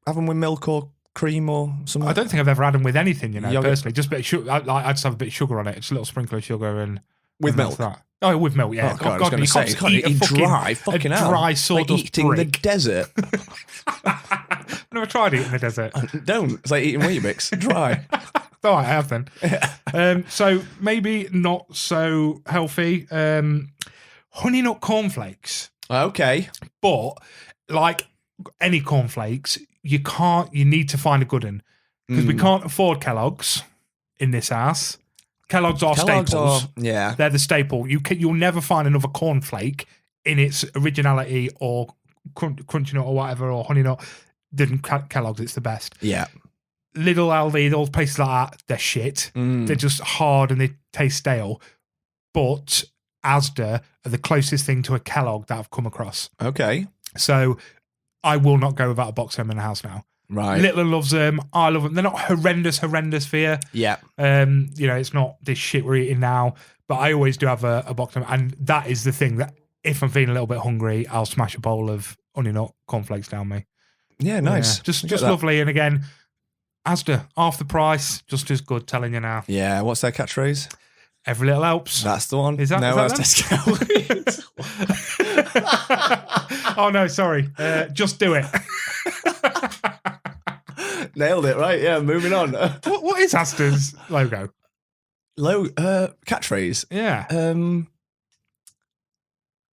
have them with milk or cream or something.
I don't think I've ever had them with anything,
Yogurt.
personally. Just a bit of sugar. I just have a bit of sugar on it. Just a little sprinkle of sugar and
With
and
milk?
that's that. Oh, with milk, yeah.
Oh, God, I was going to say, you can't eat dry. Fucking
a
hell.
dry
Like
sawdust
eating the
brick.
desert.
I've never tried eating the desert.
Don't. It's like eating Weetabix. Dry.
Oh, I have then. So maybe not so healthy. Honey nut cornflakes.
Okay.
But like any cornflakes, you need to find a good one. Because we can't afford Kellogg's in this house. Kellogg's are staples.
Yeah.
They're the staple. You'll never find another cornflake in its originality or crunchy nut or whatever or honey nut than Kellogg's. It's the best.
Yeah.
Lidl, Aldi, those places like that, they're shit. They're just hard and they taste stale. But Asda are the closest thing to a Kellogg that I've come across.
Okay.
So I will not go without a box of them in the house now.
Right.
Little loves them. I love them. They're not horrendous for you.
Yeah.
It's not this shit we're eating now, but I always do have a box of them. And that is the thing that if I'm feeling a little bit hungry, I'll smash a bowl of honey nut cornflakes down me.
Yeah, nice.
Yeah, just
Look at that.
lovely. And again, Asda, half the price, just as good. Telling you now,
Yeah, what's their catchphrase?
every little helps.
That's the one.
Is that-
no,
is
that's Tesco.
Oh no, sorry. Just do it.
Nailed it, right? Yeah, moving on.
What is Asda's logo?
Catchphrase.
Yeah.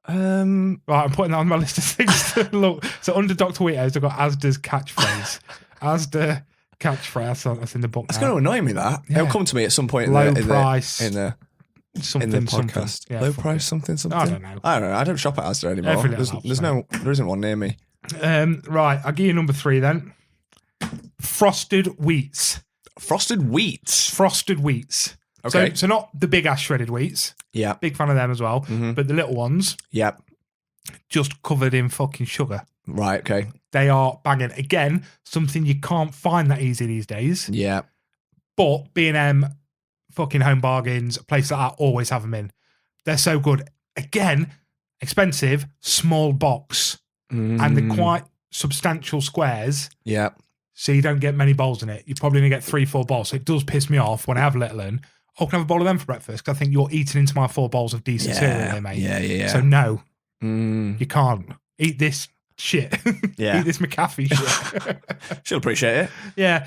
Right,
I'm putting that on my list of things to look. So under Dr. Wheatos, I've got Asda's catchphrase. Asda catchphrase. That's in the book.
it's
now.
going to annoy me that.
Yeah.
It'll come to me at some point
Low
in the
price.
in the
Something,
podcast.
something. Yeah,
Low
fuck
price
it.
something.
I don't know.
I don't shop at Asda anymore.
Every little
There isn't one near me.
Right, I'll give you number 3 then. Frosted wheats.
Frosted wheats.
Frosted wheats.
Okay.
So not the big ass shredded wheats.
Yeah.
Big fan of them as well.
Mhm.
But the little ones,
Yep.
just covered in fucking sugar.
Right. Okay.
They are banging. Again, something you can't find that easy these days.
Yeah.
But B&M, fucking Home Bargains, places like that always have them in. They're so good. Again, expensive, small box. And they're quite substantial squares.
Yeah.
So you don't get many bowls in it. You're probably going to get 3-4 bowls. So it does piss me off when I have little and, can I have a bowl of them for breakfast? Because I think you're eating into my 4 bowls of decent cereal here, mate.
Yeah.
So no,
Mm.
you can't. Eat this shit.
Yeah.
Eat this McAfee shit.
She'll appreciate it.
Yeah.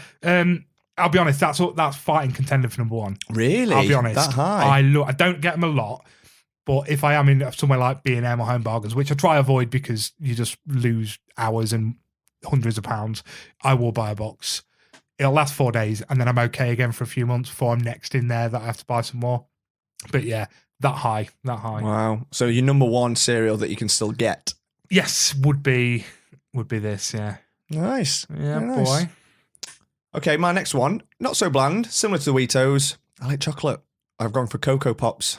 I'll be honest, that's fighting contender for number 1.
Really?
I'll be honest.
That high?
I don't get them a lot, but if I am in somewhere like B&M or Home Bargains, which I try to avoid because you just lose hours and hundreds of pounds, I will buy a box. It'll last 4 days, and then I'm okay again for a few months before I'm next in there that I have to buy some more. But yeah, that high.
Wow. So your number 1 cereal that you can still get.
Yes, would be this. Yeah.
Nice.
Yeah,
Very nice.
boy.
Okay, my next one, not so bland, similar to the Wheatos. I like chocolate. I've gone for Cocoa Pops.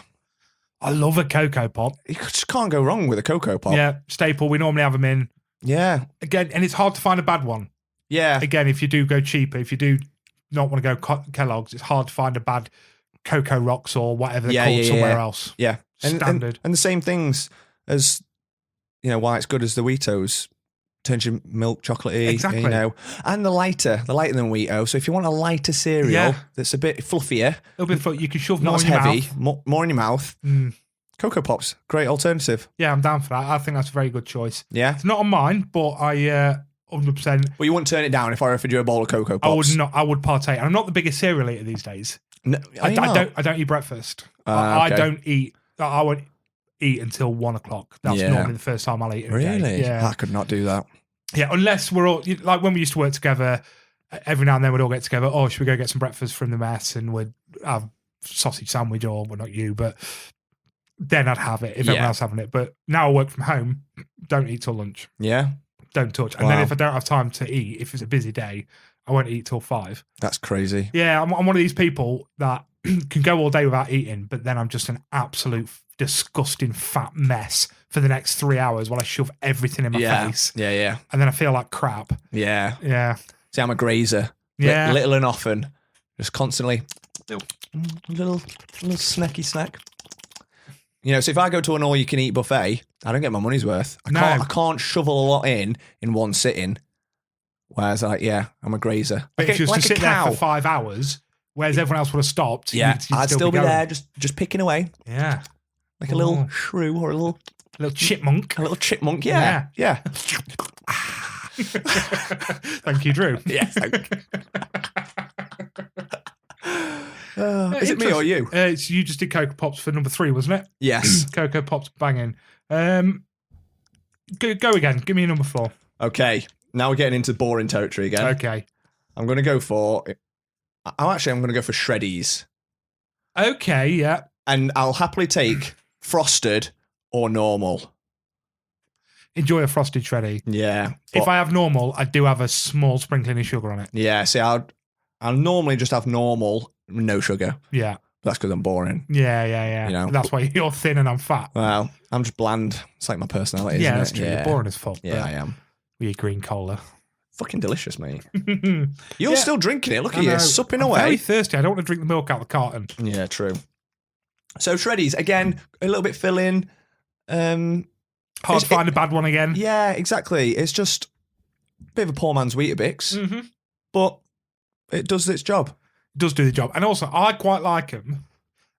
I love a Cocoa Pop.
You just can't go wrong with a Cocoa Pop.
Yeah, staple. We normally have them in.
Yeah.
Again, and it's hard to find a bad one.
Yeah.
Again, if you do go cheaper, if you do not want to go Kellogg's, it's hard to find a bad Cocoa Rocks or whatever they're called somewhere else.
Yeah.
Standard.
And the same things as, why it's good as the Wheatos. Turns your milk chocolatey,
Exactly.
and the lighter than Wheato. So if you want a lighter cereal that's a bit fluffier,
A little bit of, you can shove
not
more
as
in your
heavy,
mouth.
more in your mouth,
Mm.
Cocoa Pops, great alternative.
Yeah, I'm down for that. I think that's a very good choice.
Yeah,
It's not on mine, but I 100%.
but you wouldn't turn it down if I offered you a bowl of Cocoa Pops.
I would not. I would partake. And I'm not the biggest cereal eater these days.
No,
I don't eat breakfast. I
okay.
don't eat. I won't eat until 1 o'clock. That's
Yeah.
normally the first time I'll eat. In a day.
Really?
Yeah.
I could not do that.
Yeah, unless we're all like when we used to work together. Every now and then we'd all get together. Oh, should we go get some breakfast from the mess? And we'd have sausage sandwich, or well, not you, but then I'd have it if everyone else having it. But now I work from home. Don't eat till lunch.
Yeah,
Don't touch. And then if I don't have time to eat, if it's a busy day, I won't eat till 5.
that's crazy.
Yeah, I'm one of these people that can go all day without eating, but then I'm just an absolute disgusting fat mess for the next 3 hours while I shove everything in my face.
Yeah.
And then I feel like crap.
Yeah.
Yeah.
See, I'm a grazer.
Yeah.
Little and often. Just constantly. Little snacky snack. So if I go to an all-you-can-eat buffet, I don't get my money's worth. I can't shovel a lot in one sitting. Whereas, I'm a grazer.
But if you was
like
to
a
sit there
cow.
for 5 hours, whereas everyone else would have stopped, you'd
I'd still be
going.
there, just picking away.
Yeah.
Like a little shrew or a little
chipmunk.
chipmunk. Yeah.
Thank you, Drew.
Yeah. Is it me or you?
It's you just did Cocoa Pops for number 3, wasn't it?
Yes.
Cocoa Pops banging. Go again. Give me a number 4.
Okay. Now we're getting into boring territory again.
Okay.
I'm going to go for... I'm going to go for Shreddies.
Okay, yeah.
And I'll happily take frosted or normal.
Enjoy a frosted shreddy.
Yeah.
If I have normal, I do have a small sprinkling of sugar on it.
Yeah, see, I'll normally just have normal, no sugar.
Yeah.
That's because I'm boring.
Yeah. That's why you're thin and I'm fat.
Well, I'm just bland. It's like my personality,
Yeah,
isn't
that's
it?
true. You're boring as fuck.
Yeah, I am.
With your green cola.
Fucking delicious, mate.
You're
You're still drinking it. Look at you, supping
I'm
away.
very thirsty. I don't want to drink the milk out of the carton.
Yeah, true. So Shreddies, again, a little bit filling.
Hard to find a bad one again.
Yeah, exactly. It's just a bit of a poor man's Weetabix, but it does its job.
It does do the job. And also, I quite like them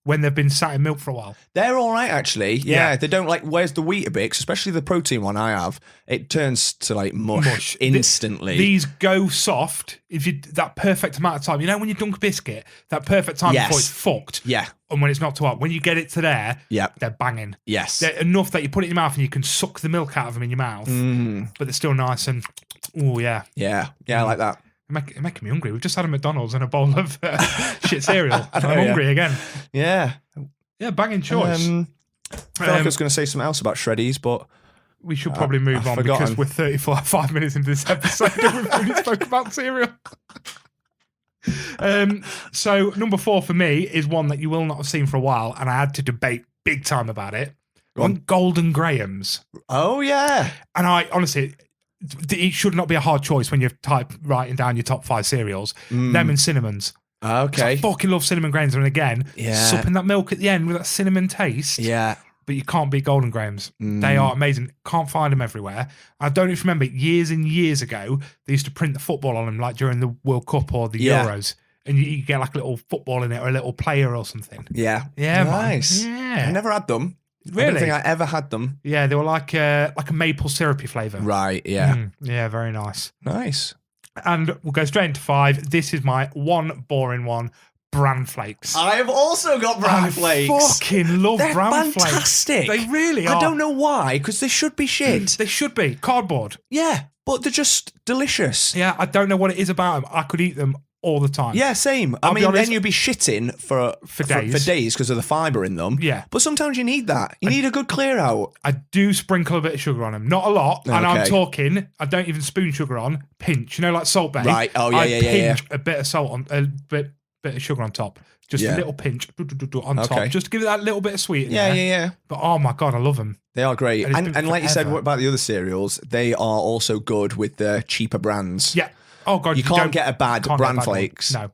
when they've been sat in milk for a while.
They're all right, actually. Yeah, they don't like, where's the Weetabix, especially the protein one I have, it turns to like mush. Instantly.
These go soft if you that perfect amount of time. You know when you dunk a biscuit, that perfect time before it's fucked.
Yeah.
And when it's not too hot. When you get it to there, they're banging.
Yes.
They're enough that you put it in your mouth and you can suck the milk out of them in your mouth. But they're still nice and, oh yeah.
Yeah, I like that.
It's making me hungry. We've just had a McDonald's and a bowl of shit cereal. I'm hungry again.
Yeah.
Yeah, banging choice.
I feel like I was going to say something else about Shreddies, but
we should probably move on because we're 5 minutes into this episode and we've only spoke about cereal. So number 4 for me is one that you will not have seen for a while, and I had to debate big time about it. Golden Grahams.
Oh, yeah.
And I honestly... it should not be a hard choice when you're writing down your top 5 cereals. Them and cinnamons.
Okay.
I fucking love cinnamon grains, and again, supping that milk at the end with that cinnamon taste.
Yeah.
But you can't beat Golden Grahams. They are amazing. Can't find them everywhere. I don't even remember years and years ago, they used to print the football on them, like during the World Cup or the Euros. And you get like a little football in it or a little player or something.
Yeah.
Yeah,
nice.
Man. Yeah.
I never had them.
Really?
I don't think I ever had them.
Yeah, they were like a maple syrupy flavour.
Right, yeah.
Yeah, very nice.
Nice.
And we'll go straight into 5. This is my one boring one, bran flakes.
I have also got bran flakes.
Fucking love
They're
bran flakes.
fantastic.
They really are.
I don't know why, because they should be shit.
They should be. Cardboard.
Yeah, but they're just delicious.
Yeah, I don't know what it is about them. I could eat them all the time.
Yeah, same. I mean, then you'd be shitting for days because of the fibre in them.
Yeah.
But sometimes you need that. You need a good clear out.
I do sprinkle a bit of sugar on them. Not a lot. And I'm talking, I don't even spoon sugar on. Pinch. You know, like Salt Bay.
Right. Oh, yeah,
I
yeah.
pinch a bit of salt on, a bit of sugar on top. Just a little pinch on top. Just to give it that little bit of sweet in there.
Yeah.
But oh my God, I love them.
They are great.
And
And like you said, what about the other cereals? They are also good with the cheaper brands.
Yeah. Oh God,
you can't get a bad bran flakes.
No.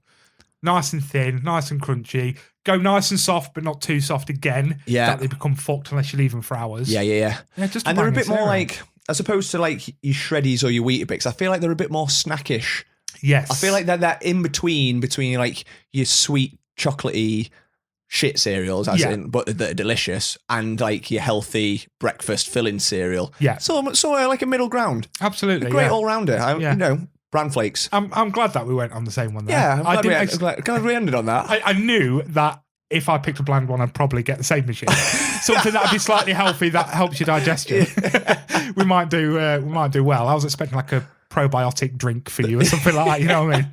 Nice and thin, nice and crunchy. Go nice and soft, but not too soft again.
Yeah.
That they become fucked unless you leave them for hours.
Yeah.
Just
and they're a bit more like, as opposed to like your Shreddies or your Weetabix, I feel like they're a bit more snackish.
Yes.
I feel like they're that in between like your sweet, chocolatey shit cereals, but that are delicious, and like your healthy breakfast filling cereal.
Yeah.
So like a middle ground.
Absolutely.
A great all rounder. You know, bran flakes.
I'm glad that we went on the same one there.
Yeah, I'm glad we ended on that.
I knew that if I picked a bland one, I'd probably get the same machine. Something that'd be slightly healthy that helps your digestion. we might do well. I was expecting like a probiotic drink for you or something like that. You know what I mean?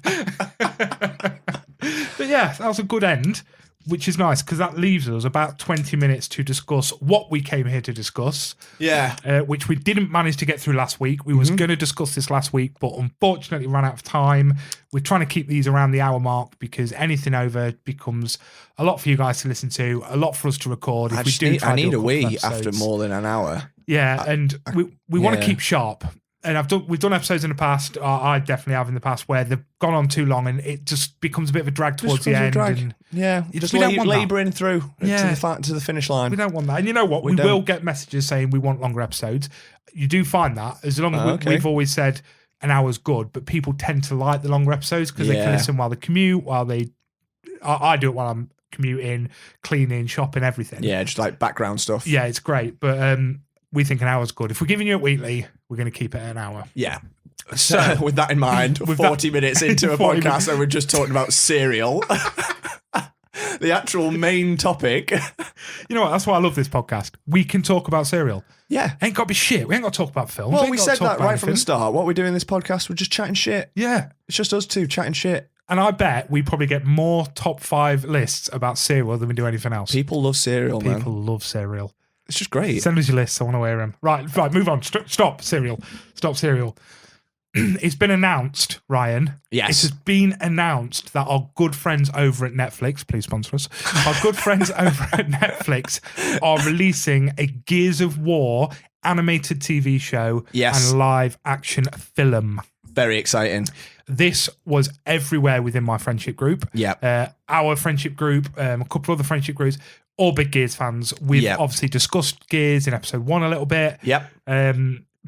But yeah, that was a good end. Which is nice because that leaves us about 20 minutes to discuss what we came here to discuss.
Yeah.
Which we didn't manage to get through last week. We was going to discuss this last week, but unfortunately ran out of time. We're trying to keep these around the hour mark because anything over becomes a lot for you guys to listen to, a lot for us to record.
I need a wee after more than an hour.
Yeah, and we want to keep sharp. And we've done episodes in the past. I definitely have in the past where they've gone on too long, and it just becomes a bit of a drag towards the end. And
you're just labouring through to the finish line.
We don't want that. And you know what? We will get messages saying we want longer episodes. You do find that as long as we've always said an hour's good, but people tend to like the longer episodes because they can listen while they commute, I do it while I'm commuting, cleaning, shopping, everything.
Yeah, just like background stuff.
Yeah, it's great, but we think an hour's good. If we're giving you it weekly, we're going to keep it at an hour.
Yeah. So with that in mind, 40 minutes into a podcast and we're just talking about cereal. The actual main topic.
You know what? That's why I love this podcast. We can talk about cereal.
Yeah.
Ain't got to be shit. We ain't got to talk about films.
Well, we said that right from the start. What we're doing in this podcast, we're just chatting shit.
Yeah.
It's just us two chatting shit.
And I bet we probably get more top 5 lists about cereal than we do anything else.
People love cereal, man.
People love cereal.
It's just great.
Send us your lists. I want to wear them. Right, move on. Stop cereal. Stop cereal. It's been announced, Ryan.
Yes.
It has been announced that our good friends over at Netflix, please sponsor us, our good friends over at Netflix are releasing a Gears of War animated TV show and live action film.
Very exciting.
This was everywhere within my friendship group.
Yeah.
Our friendship group, a couple of other friendship groups. all big Gears fans. We've obviously discussed Gears in episode 1 a little bit.
Yep.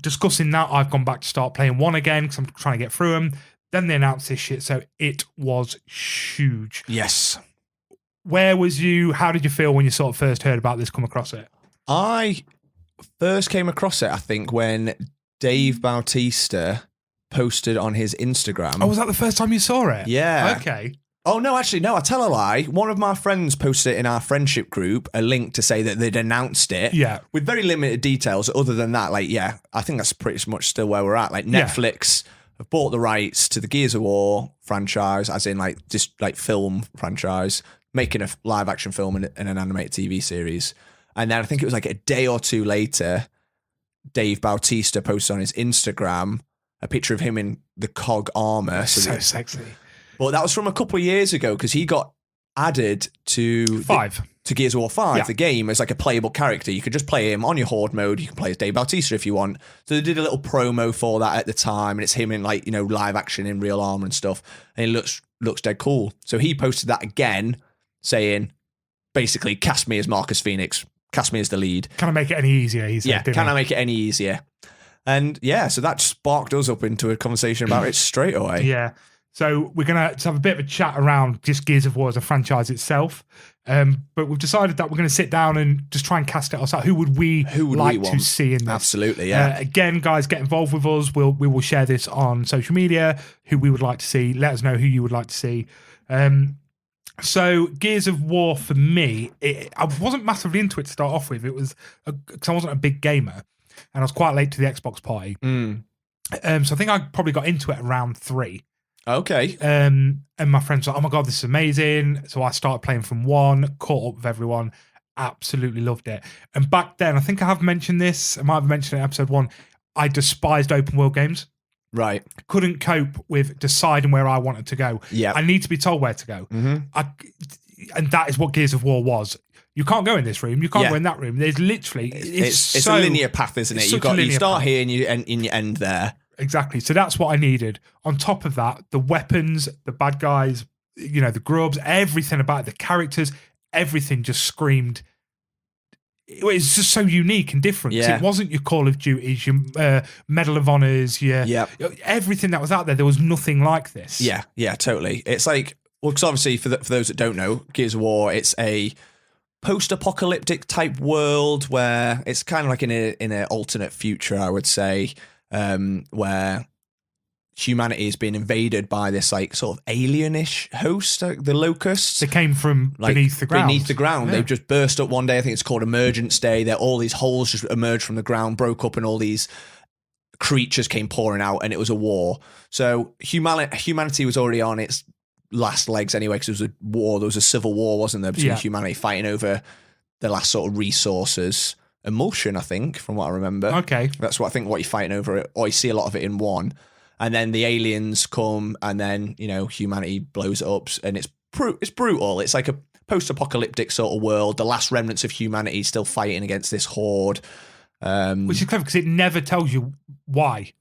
Discussing that, I've gone back to start playing 1 again because I'm trying to get through them. Then they announced this shit, so it was huge.
Yes.
Where was you? How did you feel when you sort of first heard about this, come across it?
I first came across it, I think, when Dave Bautista posted on his Instagram.
Oh, was that the first time you saw it?
Yeah.
Okay.
Oh, no, actually, no, I tell a lie. One of my friends posted it in our friendship group, a link to say that they'd announced it.
Yeah.
With very limited details. Other than that, like, yeah, I think that's pretty much still where we're at. Like, Netflix have bought the rights to the Gears of War franchise, as in, like, just, like, film franchise, making a live action film and an animated TV series. And then I think it was like a day or two later, Dave Bautista posted on his Instagram a picture of him in the COG armor.
So sexy.
Well, that was from a couple of years ago because he got added to Gears of War 5, the game, as like a playable character. You could just play him on your Horde mode. You can play as Dave Bautista if you want. So they did a little promo for that at the time, and it's him in like, you know, live action in real armor and stuff. And he looks dead cool. So he posted that again, saying, basically, cast me as Marcus Phoenix, cast me as the lead.
Can I make it any easier? He said,
I make it any easier? And yeah, so that sparked us up into a conversation about it straight away.
Yeah. So we're going to have a bit of a chat around just Gears of War as a franchise itself. But we've decided that we're going to sit down and just try and cast it ourselves. Who would we like to see in this?
Absolutely, yeah.
Again, guys, get involved with us. We will share this on social media, who we would like to see. Let us know who you would like to see. So Gears of War, for me, I wasn't massively into it to start off with. It was because I wasn't a big gamer, and I was quite late to the Xbox party. So I think I probably got into it around 3.
Okay.
And my friends were like, oh my God, this is amazing. So I started playing from 1, caught up with everyone, absolutely loved it. And back then, I think I have mentioned this, I might have mentioned it in episode 1, I despised open world games.
Right.
Couldn't cope with deciding where I wanted to go.
Yeah.
I need to be told where to go. And that is what Gears of War was. You can't go in this room. You can't go in that room. There's literally...
It's a linear path, isn't it? You start here and you end there.
Exactly. So that's what I needed. On top of that, the weapons, the bad guys, you know, the grubs, everything about it, the characters, everything just screamed. It's just so unique and different.
Yeah.
It wasn't your Call of Duties, your Medal of Honors, everything that was out there was nothing like this.
Yeah, totally. It's like, well, because obviously for those that don't know, Gears of War, it's a post-apocalyptic type world where it's kind of like in an alternate future, I would say. Where humanity is being invaded by this like sort of alienish host, the locusts.
They came from beneath the ground.
Yeah. They've just burst up one day. I think it's called Emergence Day. All these holes just emerged from the ground, broke up, and all these creatures came pouring out, and it was a war. So humanity was already on its last legs anyway, because there was a war. There was a civil war, wasn't there, between humanity fighting over the last sort of resources. Emulsion, I think, from what I remember.
Okay.
That's what I think what you're fighting over, or you see a lot of it in 1. And then the aliens come, and then, you know, humanity blows it up, and it's brutal. It's like a post-apocalyptic sort of world. The last remnants of humanity still fighting against this horde.
Which is clever, because it never tells you why.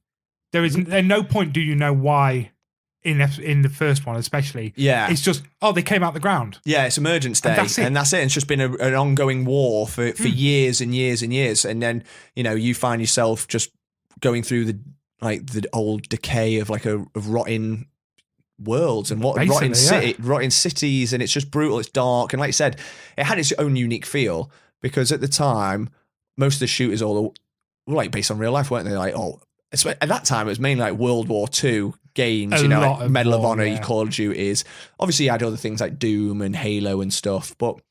At no point do you know why in the first one, especially.
Yeah.
It's just, they came out the ground.
Yeah, it's Emergence Day. And that's it. It's just been an ongoing war for years and years and years. And then, you know, you find yourself just going through the old decay of like a rotting worlds and rotting cities, and it's just brutal. It's dark. And like you said, it had its own unique feel, because at the time, most of the shooters were like based on real life, weren't they? Like, at that time, it was mainly like World War II games, like Medal of Honor, your Call of Duties. Obviously, you had other things like Doom and Halo and stuff, but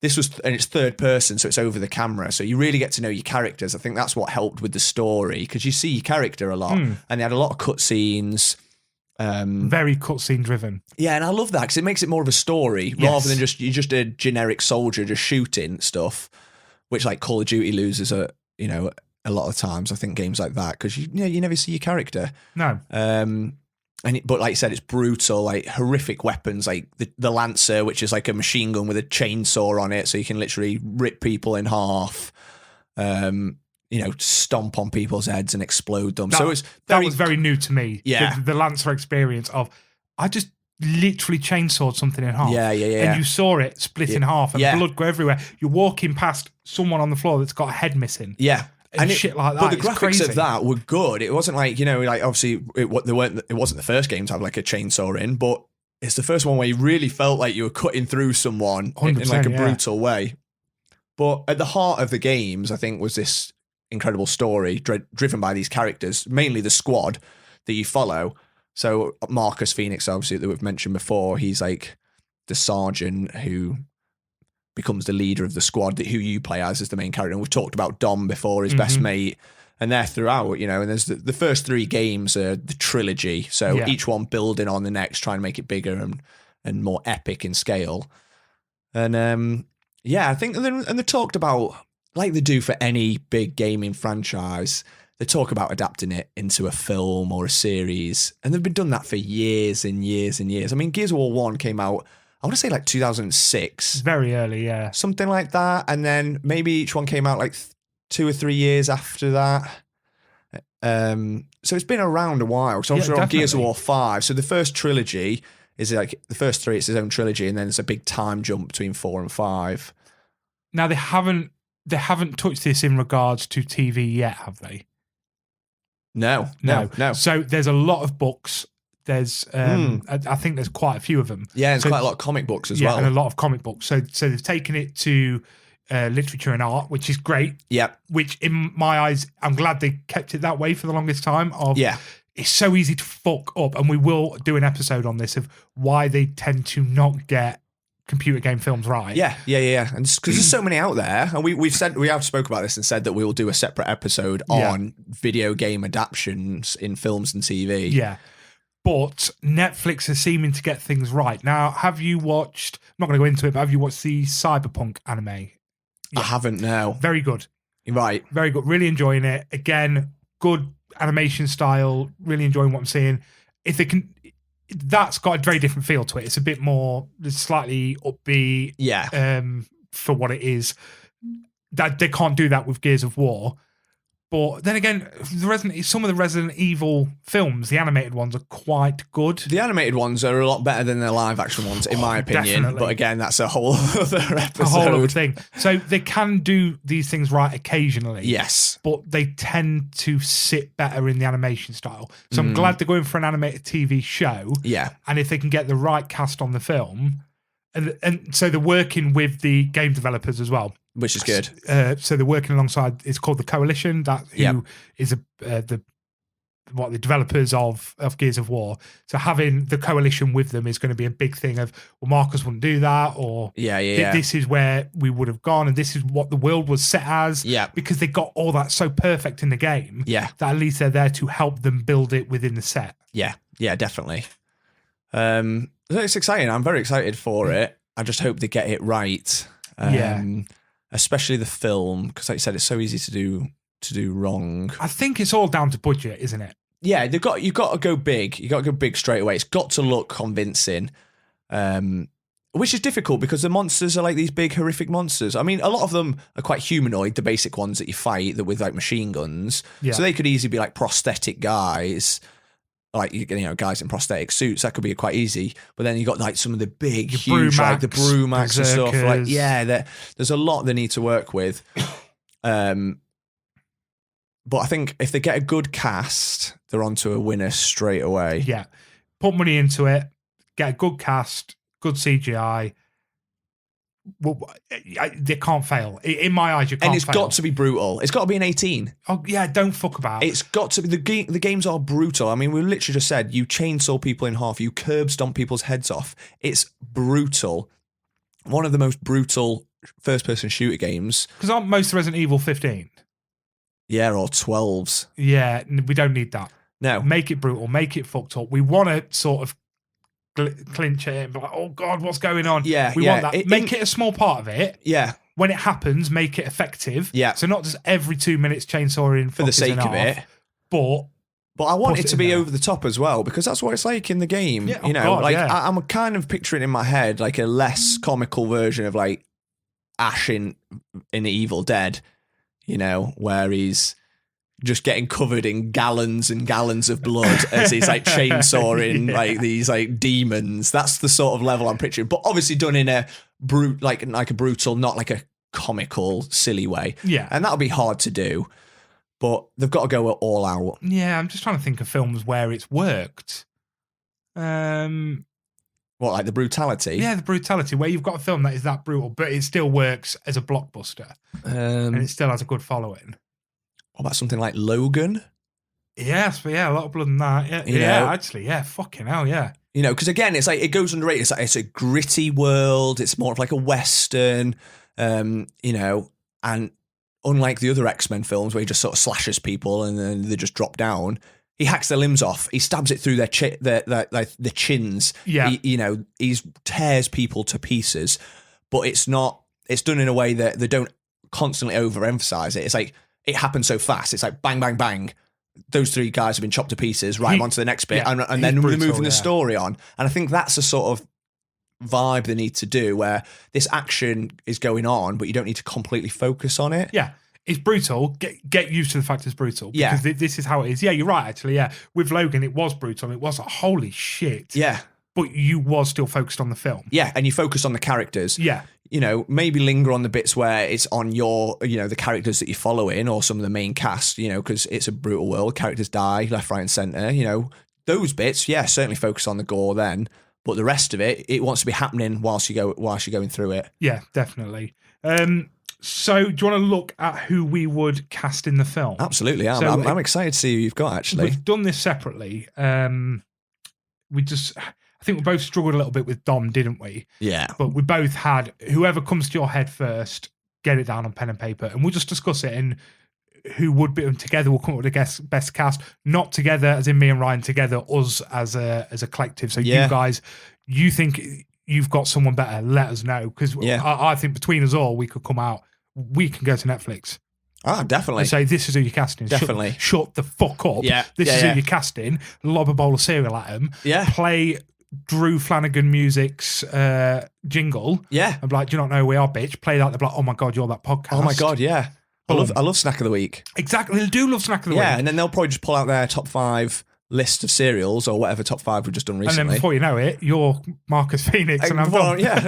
this was, and it's third person, so it's over the camera, so you really get to know your characters. I think that's what helped with the story, because you see your character a lot, and they had a lot of cutscenes.
Very cutscene driven. Yeah,
and I love that, because it makes it more of a story, rather than you're just a generic soldier just shooting stuff, which like Call of Duty loses a lot of times, I think, games like that, because you never see your character.
No.
But like I said, it's brutal, like horrific weapons, like the Lancer, which is like a machine gun with a chainsaw on it, so you can literally rip people in half. Stomp on people's heads and explode them. That was very new to me.
Yeah, the Lancer experience of I just literally chainsawed something in half.
Yeah.
And you saw it split in half and blood go everywhere. You're walking past someone on the floor that's got a head missing.
Yeah.
And shit like that.
But the graphics
crazy.
of that were good. It wasn't like, like obviously it wasn't the first game to have like a chainsaw in, but it's the first one where you really felt like you were cutting through someone in like a brutal way. But at the heart of the games, I think, was this incredible story driven by these characters, mainly the squad that you follow. So Marcus Phoenix, obviously, that we've mentioned before, he's like the sergeant who becomes the leader of the squad, who you play as the main character. And we've talked about Dom before, his best mate, and they're throughout, and there's the first 3 games are the trilogy. So each one building on the next, trying to make it bigger and more epic in scale. And I think, and they talked about, like they do for any big gaming franchise, they talk about adapting it into a film or a series. And they've been done that for years and years and years. I mean, Gears of War 1 came out, I want to say like 2006.
Very early, yeah.
Something like that. And then maybe each one came out like 2 or 3 years after that. So it's been around a while. So I'm on Gears of War 5. So the first trilogy is like the first 3, it's his own trilogy, and then there's a big time jump between 4 and 5.
Now they haven't touched this in regards to TV yet, have they?
No.
So there's a lot of books. There's, I think there's quite a few of them.
Yeah, there's quite a lot of comic books as well.
And a lot of comic books. So they've taken it to literature and art, which is great.
Yeah.
Which in my eyes, I'm glad they kept it that way for the longest time. It's so easy to fuck up, and we will do an episode on this of why they tend to not get computer game films right.
Yeah. And because there's so many out there, and we have spoke about this and said that we will do a separate episode on video game adaptions in films and TV.
Yeah. But Netflix is seeming to get things right. Now, have you watched, I'm not going to go into it, but have you watched the Cyberpunk anime?
I haven't, no.
Very good.
Right.
Very good. Really enjoying it. Again, good animation style. Really enjoying what I'm seeing. If they can, that's got a very different feel to it. It's a bit more slightly upbeat.
Yeah.
For what it is. That they can't do that with Gears of War. But then again, some of the Resident Evil films, the animated ones, are quite good.
The animated ones are a lot better than the live action ones, in my opinion.
Definitely.
But again, that's a whole other episode.
A whole other thing. So they can do these things right occasionally.
Yes.
But they tend to sit better in the animation style. So I'm glad they're going for an animated TV show.
Yeah.
And if they can get the right cast on the film, and so they're working with the game developers as well.
Which is good.
So they're working alongside. It's called the Coalition. That who is the developers of Gears of War. So having the Coalition with them is going to be a big thing. Of Marcus wouldn't do that, or this is where we would have gone, and this is what the world was set as.
Yeah,
because they got all that so perfect in the game.
Yeah,
that at least they're there to help them build it within the set.
Yeah, definitely. It's exciting. I'm very excited for it. I just hope they get it right. Especially the film, because like you said, it's so easy to do wrong.
I think it's all down to budget, isn't it?
Yeah, you've got to go big. You got to go big straight away. It's got to look convincing, which is difficult because the monsters are like these big horrific monsters. I mean, a lot of them are quite humanoid, the basic ones that you fight that with like machine guns. Yeah. So they could easily be like prosthetic guys. Like, guys in prosthetic suits, that could be quite easy. But then you got like some of the big, huge, like the Brumax and stuff. Like, there's a lot they need to work with. But I think if they get a good cast, they're onto a winner straight away.
Yeah. Put money into it, get a good cast, good CGI. Well, they can't fail. In my eyes, you can't fail.
And it's got to be brutal. It's got to be an 18.
Oh, yeah, don't fuck about.
It's got to be. The games are brutal. I mean, we literally just said you chainsaw people in half, you curb stomp people's heads off. It's brutal. One of the most brutal first-person shooter games.
Because aren't most Resident Evil 15?
Yeah, or 12s.
Yeah, we don't need that.
No.
Make it brutal. Make it fucked up. We want to sort of clinch it and be like, oh God, what's going on?
Yeah,
we want that. Make it a small part of it.
Yeah.
When it happens, make it effective.
Yeah.
So not just every 2 minutes chainsawing
for the sake of it. But I want it to be over the top as well, because that's what it's like in the game.
Yeah,
I'm kind of picturing in my head like a less comical version of like Ash in Evil Dead, where he's just getting covered in gallons and gallons of blood as he's like chainsawing like these like demons. That's the sort of level I'm picturing, but obviously done in a like a brutal, not like a comical, silly way.
Yeah,
and that'll be hard to do, but they've got to go all out.
Yeah, I'm just trying to think of films where it's worked.
What, like the brutality?
Yeah, the brutality, where you've got a film that is that brutal, but it still works as a blockbuster, and it still has a good following.
What about something like Logan?
Yes, but yeah, a lot of blood in that. Yeah,
You
yeah,
know?
actually, yeah, fucking hell, yeah.
You know, because again, it's like it goes underrated. It's like it's a gritty world. It's more of like a Western, you know, and unlike the other X-Men films where he just sort of slashes people and then they just drop down, he hacks their limbs off. He stabs it through their the chins.
Yeah.
He tears people to pieces, but it's done in a way that they don't constantly overemphasize it. It's like it happens so fast. It's like bang, bang, bang. Those three guys have been chopped to pieces, right on to the next bit,
yeah,
and then
brutal,
we're moving the story on. And I think that's a sort of vibe they need to do where this action is going on, but you don't need to completely focus on it.
Yeah. It's brutal. Get used to the fact it's brutal.
Yeah.
Because this is how it is. Yeah, you're right, actually. Yeah. With Logan, it was brutal. It was like, holy shit.
Yeah.
But you was still focused on the film.
Yeah. And you focus on the characters.
Yeah.
You know, maybe linger on the bits where it's on your, you know, the characters that you're following or some of the main cast, you know, because it's a brutal world. Characters die left, right, and centre. You know, those bits, yeah, certainly focus on the gore then. But the rest of it, it wants to be happening whilst you're going through it.
Yeah, definitely. So, do you want to look at who we would cast in the film?
Absolutely. I'm excited to see who you've got, actually.
We've done this separately. I think we both struggled a little bit with Dom, didn't we?
Yeah.
But we both had whoever comes to your head first, get it down on pen and paper, and we'll just discuss it. And who would be, and together we'll come up with the best cast. Not together, as in me and Ryan, together, us as a collective. So you guys, you think you've got someone better? Let us know, because I think between us all, we could come out. We can go to Netflix.
Ah, definitely.
And say, this is who you're casting.
Definitely.
Shut the fuck up.
Yeah.
This is who you're casting. Lob a bowl of cereal at them.
Yeah.
Play Drew Flanagan Music's jingle.
Yeah.
I'm like, do you not know who we are, bitch? Play that. They're like, oh my God, you're that podcast.
Oh my God, yeah. I love Snack of the Week.
Exactly. They do love Snack of the Week.
Yeah, and then they'll probably just pull out their top 5 list of cereals or whatever top 5 we've just done recently.
And then before you know it, you're Marcus Phoenix and I'm Dom.
Yeah.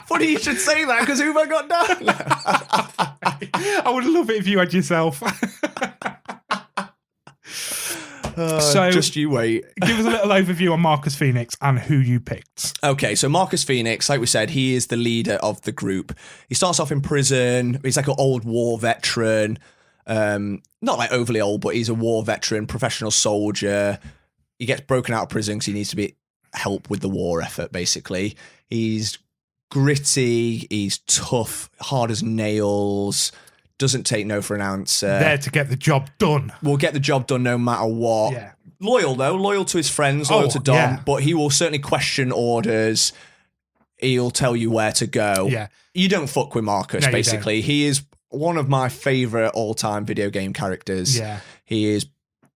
Funny you should say that, because who have I got down?
I would love it if you had yourself. So
just you wait.
Give us a little overview on Marcus Phoenix and who you picked.
Okay, so Marcus Phoenix, like we said, he is the leader of the group. He starts off in prison. He's like an old war veteran. Not like overly old, but he's a war veteran, professional soldier. He gets broken out of prison because he needs to be help with the war effort, basically. He's gritty. He's tough, hard as nails. Doesn't take no for an answer.
There to get the job done.
Will get the job done no matter what.
Yeah.
Loyal, though. Loyal to his friends, loyal to Dom. But he will certainly question orders. He'll tell you where to go.
Yeah.
You don't fuck with Marcus, basically. He is one of my favourite all-time video game characters.
Yeah.
He is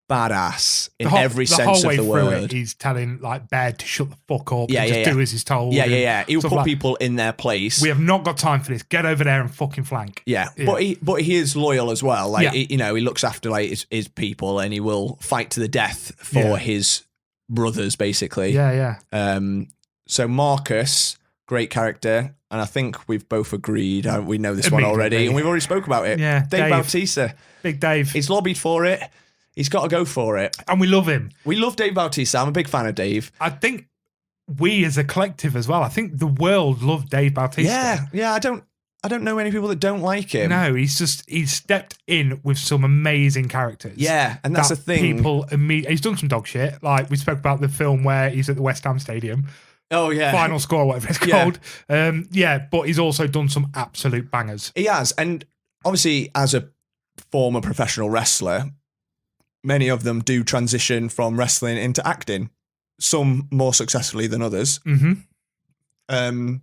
badass in every sense of the word.
He's telling like Bear to shut the fuck up and
just
do as he's told.
Yeah. He'll put people in their place.
We have not got time for this. Get over there and fucking flank.
Yeah. But he is loyal as well. Like he looks after like his people, and he will fight to the death for his brothers, basically.
Yeah.
So Marcus, great character, and I think we've both agreed. We know this one already, and we've already spoke about it.
Yeah,
Dave Bautista,
Big Dave.
He's lobbied for it. He's got to go for it.
And we love him.
We love Dave Bautista. I'm a big fan of Dave.
I think we as a collective as well, I think the world loved Dave Bautista.
Yeah. I don't know any people that don't like him.
No, he's stepped in with some amazing characters.
Yeah, and that's the thing.
He's done some dog shit. Like we spoke about the film where he's at the West Ham Stadium.
Oh, yeah.
Final score, whatever it's called. But he's also done some absolute bangers.
He has. And obviously, as a former professional wrestler, many of them do transition from wrestling into acting, some more successfully than others.
Mm-hmm.
And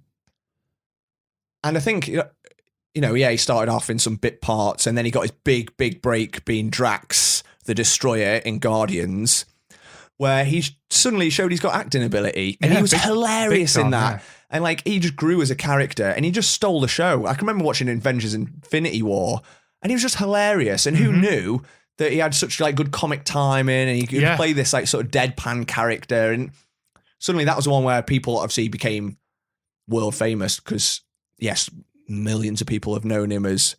I think, he started off in some bit parts, and then he got his big break being Drax, the Destroyer in Guardians, where he suddenly showed he's got acting ability, and he was hilarious in that. Yeah. And like he just grew as a character, and he just stole the show. I can remember watching Avengers Infinity War, and he was just hilarious. And who knew that he had such like good comic timing, and he could play this like sort of deadpan character. And suddenly that was the one where people obviously became world famous because, yes, millions of people have known him as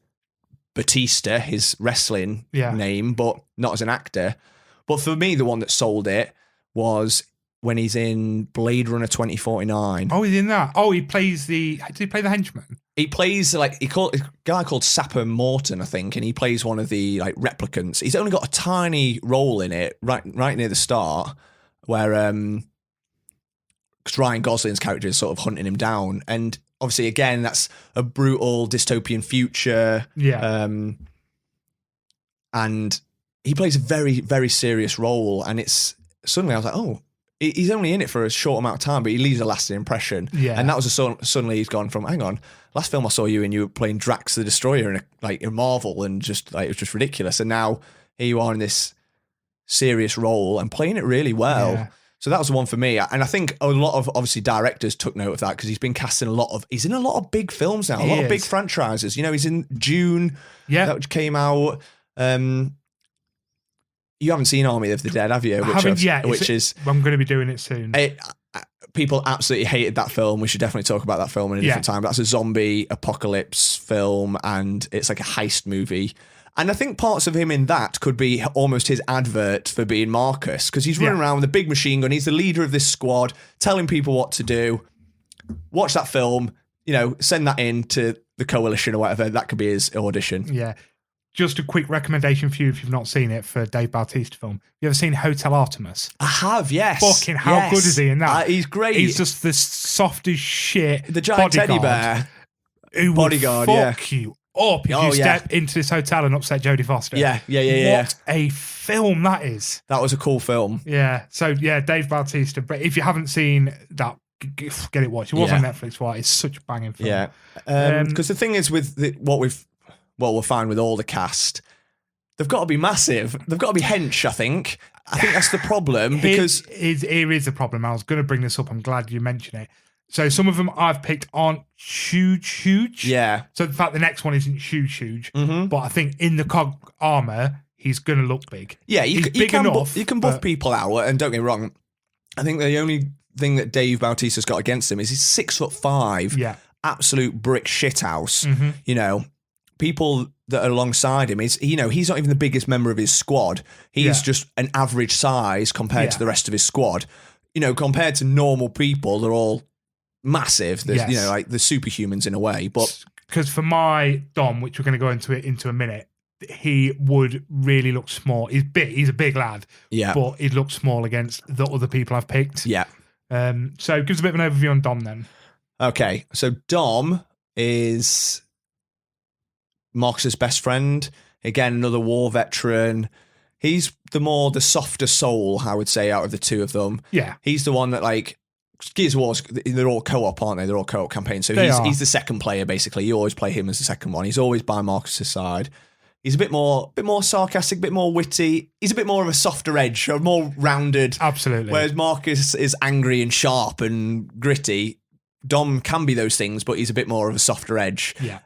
Batista, his wrestling name, but not as an actor. But for me, the one that sold it was when he's in Blade Runner 2049.
Oh, he's in that. Oh, he plays did he play the henchman?
He plays a guy called Sapper Morton, I think, and he plays one of the like replicants. He's only got a tiny role in it, right near the start, where because Ryan Gosling's character is sort of hunting him down, and obviously, again, that's a brutal dystopian future.
Yeah,
and he plays a very, very serious role, and it's suddenly I was like, oh. He's only in it for a short amount of time, but he leaves a lasting impression.
Yeah.
And that was suddenly he's gone from, hang on, last film I saw you in, you were playing Drax the Destroyer in Marvel, and just like it was just ridiculous. And now here you are in this serious role and playing it really well. Yeah. So that was the one for me. And I think a lot of obviously directors took note of that because he's been cast in he's in a lot of big films now, a lot of big franchises. You know, he's in June, that came out. You haven't seen Army of the Dead, have you?
I haven't yet. I'm going to be doing it soon.
People absolutely hated that film. We should definitely talk about that film in a different time. That's a zombie apocalypse film, and it's like a heist movie. And I think parts of him in that could be almost his advert for being Marcus, because he's running around with a big machine gun. He's the leader of this squad, telling people what to do. Watch that film, send that in to the coalition or whatever. That could be his audition.
Yeah. Just a quick recommendation for you if you've not seen it for Dave Bautista film. You ever seen Hotel Artemis?
I have, yes.
Fucking how good is he in that?
He's great.
He's just the soft as shit.
The giant teddy bear.
Who bodyguard, will fuck you up if you step into this hotel and upset Jodie Foster.
Yeah.
What a film that is.
That was a cool film.
Yeah. So, Dave Bautista. But if you haven't seen that, get it watched. It was on Netflix. Why? It's such a banging film.
Yeah. Because the thing is with we'll find with all the cast, they've got to be massive. They've got to be hench, I think. I think that's the problem because...
Here is the problem. I was going to bring this up. I'm glad you mentioned it. So some of them I've picked aren't huge.
Yeah.
So in fact, the next one isn't huge. Mm-hmm. But I think in the cog armor, he's going to look big.
Yeah, you can buff people out, and don't get me wrong. I think the only thing that Dave Bautista's got against him is he's 6'5".
Yeah.
Absolute brick shithouse. Mm-hmm. People that are alongside him he's not even the biggest member of his squad. He's just an average size compared to the rest of his squad. Compared to normal people, they're all massive. There's, like the superhumans in a way. But
because for my Dom, which we're going to go into a minute, he would really look small. He's big. He's a big lad.
Yeah.
But he'd look small against the other people I've picked.
Yeah.
So give us a bit of an overview on Dom then.
Okay. So Dom is Marcus's best friend. Again, another war veteran. He's the softer soul, I would say, out of the two of them.
Yeah. He's
the one that, like, Gears of War, they're all co-op, aren't they? They're all co-op campaigns. So he's the second player, basically. You always play him as the second one. He's always by Marcus's side. He's a bit more sarcastic, a bit more witty. He's a bit more of a softer edge, or more rounded.
Absolutely.
Whereas Marcus is angry and sharp and gritty. Dom can be those things, but he's a bit more of a softer edge.
Yeah.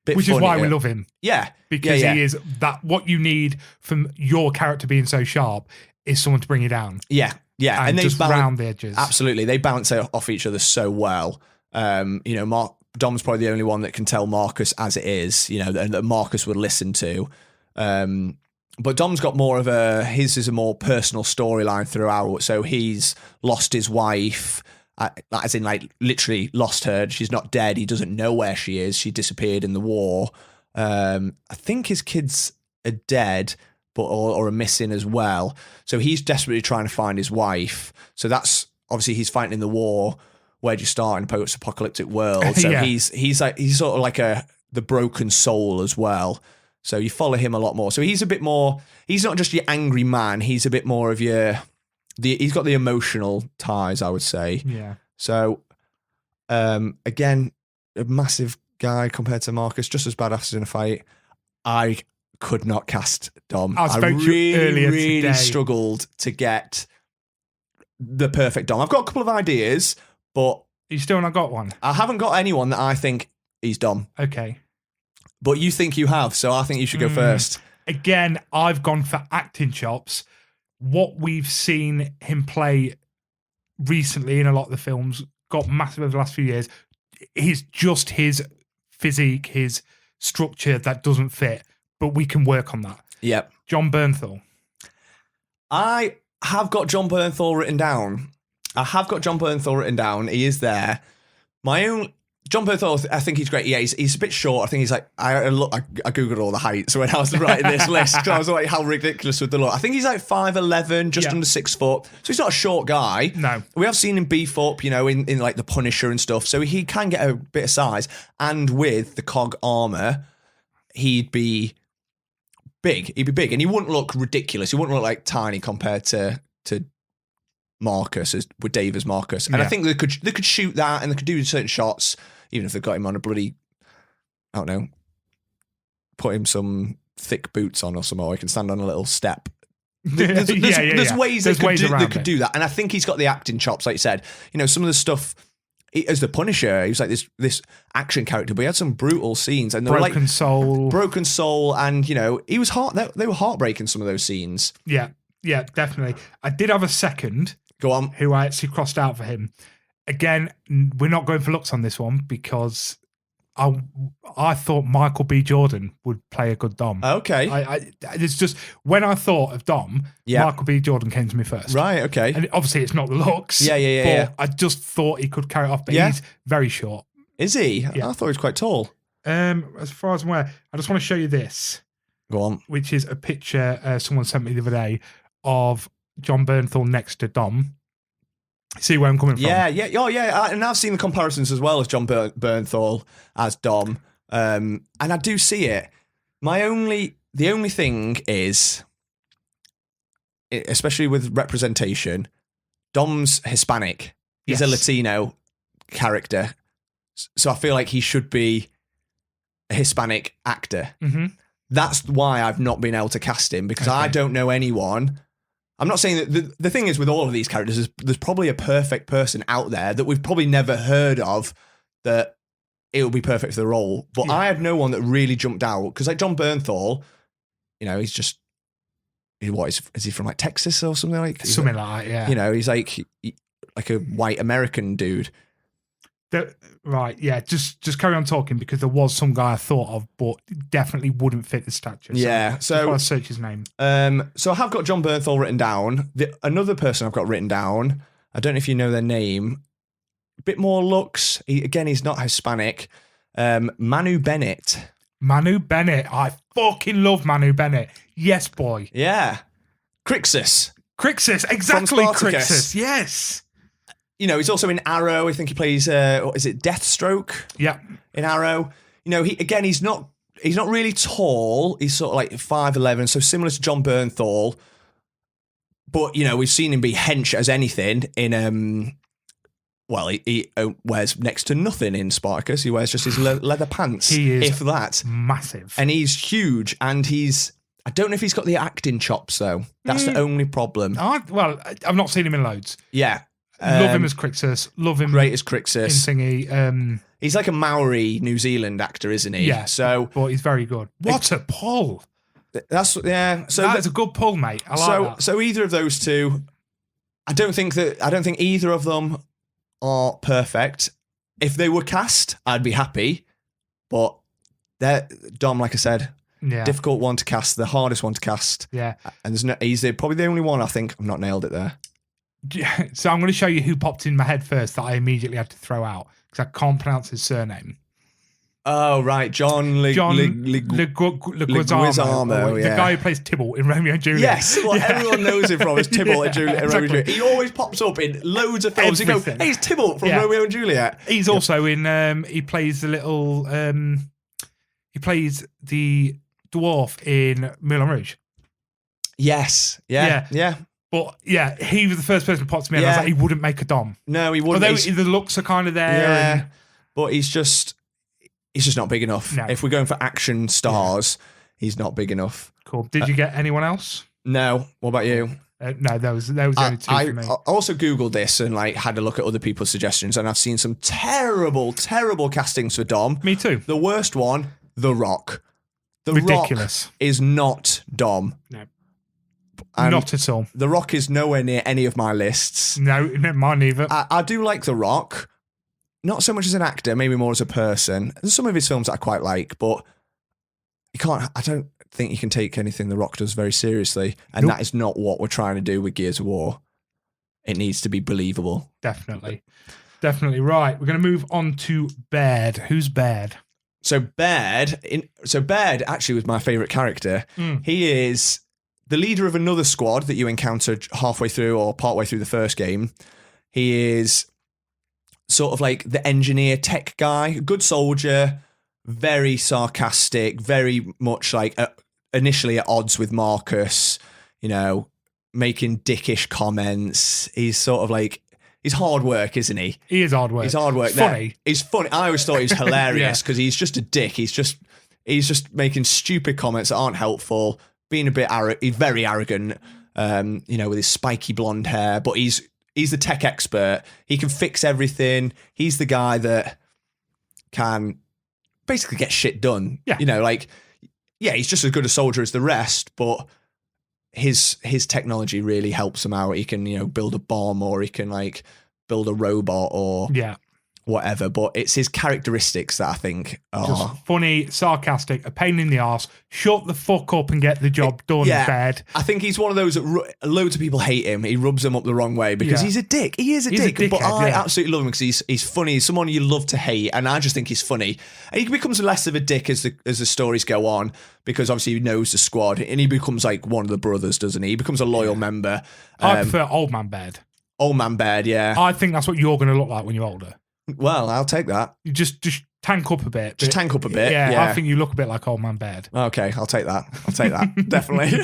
Which
is why we love him.
Yeah.
Because he is that. What you need from your character being so sharp is someone to bring you down.
Yeah. Yeah.
And they just round the edges.
Absolutely. They bounce off each other so well. Dom's probably the only one that can tell Marcus as it is, and that Marcus would listen to. But Dom's got more of his is a more personal storyline throughout. So he's lost his wife, as in like literally lost her. She's not dead. He doesn't know where she is. She disappeared in the war. I think his kids are dead, or are missing as well. So he's desperately trying to find his wife. So that's obviously he's fighting in the war. Where do you start in a post-apocalyptic world? So he's sort of like the broken soul as well. So you follow him a lot more. So he's a bit more. He's not just your angry man. He's a bit more of he's got the emotional ties, I would say.
Yeah.
So again, a massive guy compared to Marcus, just as badass in a fight. I could not cast Dom.
I really
struggled to get the perfect Dom. I've got a couple of ideas. But
you still not got one?
I haven't got anyone that I think he's Dom.
Okay.
But you think you have, so I think you should go first.
Again, I've gone for acting chops. What we've seen him play recently in a lot of the films got massive over the last few years. He's just his physique, his structure that doesn't fit, but we can work on that.
Yep.
John Bernthal.
I have got John Bernthal written down. He is there. John Bernthal, I think he's great. Yeah, he's a bit short. I think he's like, I googled all the heights when I was writing this list because I was like, how ridiculous would they look? I think he's like 5'11", just under 6 foot. So he's not a short guy.
No.
We have seen him beef up, in like The Punisher and stuff. So he can get a bit of size. And with the cog armor, he'd be big. He'd be big. And he wouldn't look ridiculous. He wouldn't look like tiny compared to Marcus, with Dave as Marcus. And I think they could shoot that and they could do certain shots. Even if they got him on a bloody, I don't know, put him some thick boots on or something, or he can stand on a little step. There's ways they could do that. And I think he's got the acting chops, like you said. Some of the stuff, as the Punisher, he was like this action character, but he had some brutal scenes. And
Broken Soul.
And, he was they were heartbreaking, some of those scenes.
Yeah, definitely. I did have a second.
Go on.
Who I actually crossed out for him. Again, we're not going for looks on this one because I thought Michael B. Jordan would play a good Dom.
Okay.
It's just when I thought of Dom, Michael B. Jordan came to me first.
Right, okay.
And obviously it's not the looks.
Yeah.
I just thought he could carry it off, but he's very short.
Is he?
Yeah.
I thought he was quite tall.
As far as I'm aware, I just want to show you this.
Go on.
Which is a picture someone sent me the other day of John Bernthal next to Dom. See where I'm coming from?
Yeah. Oh, yeah. And I've seen the comparisons as well as John Bernthal as Dom. And I do see it. The only thing is, especially with representation, Dom's Hispanic. He's a Latino character. So I feel like he should be a Hispanic actor.
Mm-hmm.
That's why I've not been able to cast him, because I don't know anyone. I'm not saying that the thing is with all of these characters is there's probably a perfect person out there that we've probably never heard of that it will be perfect for the role. But I had no one that really jumped out, because like John Bernthal, he's just, is he from like Texas or something like?
Something like that, yeah.
He's like a white American dude.
Right, yeah. Just carry on talking, because there was some guy I thought of, but definitely wouldn't fit the stature. So I search his name.
So I have got John Bernthal written down. Another person I've got written down, I don't know if you know their name. A bit more looks. He's not Hispanic. Manu Bennett.
Manu Bennett. I fucking love Manu Bennett. Yes, boy.
Yeah. Crixus,
exactly. Crixus. Yes.
He's also in Arrow. I think he plays, is it Deathstroke?
Yeah.
In Arrow. He's not really tall. He's sort of like 5'11", so similar to John Bernthal. But, we've seen him be hench as anything in, he wears next to nothing in Spartacus. He wears just his leather pants,
he is
if that.
Massive.
And he's huge, and I don't know if he's got the acting chops, though. That's the only problem.
I've not seen him in loads.
Yeah.
Love him as Crixus. Love him
great as Crixus.
in thingy.
He's like a Maori New Zealand actor, isn't he?
Yeah.
So,
but he's very good. What a pull!
That's So
that's a good pull, mate. I like that.
So either of those two, I don't think either of them are perfect. If they were cast, I'd be happy. But they're Dom, like I said, difficult one to cast, the hardest one to cast.
Yeah.
And he's probably the only one I think I've not nailed it there.
So I'm going to show you who popped in my head first that I immediately had to throw out because I can't pronounce his surname.
Oh, right. John
Leguizamo. The guy who plays Tybalt in Romeo and Juliet.
Yes, everyone knows him from is Tybalt in Romeo and Juliet. He always pops up in loads of films.
Everything.
You go, hey, it's Tybalt from Romeo and Juliet.
He's also in, he plays the little, he plays the dwarf in Moulin Rouge.
Yes. Yeah.
But he was the first person who popped to me, and I was like, he wouldn't make a Dom.
No, he wouldn't.
Although the looks are kind of there.
But he's just not big enough.
No.
If we're going for action stars, he's not big enough.
Cool. Did you get anyone else?
No. What about you?
No, that was the only two for me.
I also Googled this and had a look at other people's suggestions, and I've seen some terrible, terrible castings for Dom.
Me too.
The worst one, The Rock. The
Ridiculous.
Rock is not Dom.
No.
And
Not at all.
The Rock is nowhere near any of my lists.
No, mine neither.
I do like The Rock, not so much as an actor, maybe more as a person. There's some of his films that I quite like, but I don't think you can take anything The Rock does very seriously. And that is not what we're trying to do with Gears of War. It needs to be believable.
Definitely. Definitely. Right. We're going to move on to Baird. Who's Baird?
So Baird actually was my favourite character. He is the leader of another squad that you encountered halfway through or partway through the first game. He is sort of like the engineer tech guy, good soldier, very sarcastic, very much like initially at odds with Marcus, you know, making dickish comments. He's sort of like, he's hard work, isn't he?
He is hard work.
He's hard work.
Funny.
He's funny. I always thought he was hilarious because he's just a dick. He's just making stupid comments that aren't helpful, being a bit arrogant. He's very arrogant, you know, with his spiky blonde hair, but he's the tech expert. He can fix everything. He's the guy that can basically get shit done.
Yeah.
You know, like, yeah, he's just as good a soldier as the rest, but his technology really helps him out. He can, you know, build a bomb, or he can like build a robot or whatever. But it's his characteristics that I think are
just funny, sarcastic, a pain in the arse. Shut the fuck up and get the job done, Baird.
I think he's one of those that loads of people hate him. He rubs them up the wrong way because he's a dick. He is a dick. But I absolutely love him because he's funny. He's someone you love to hate, and I just think he's funny. And he becomes less of a dick as the stories go on, because obviously he knows the squad, and he becomes like one of the brothers, doesn't he? He becomes a loyal member.
I prefer Old Man Baird.
Old Man Baird, yeah.
I think that's what you're going to look like when you're older.
Well, I'll take that.
You just tank up a bit.
Just tank up a bit.
Yeah, I think you look a bit like Old Man Baird.
Okay, I'll take that. Definitely.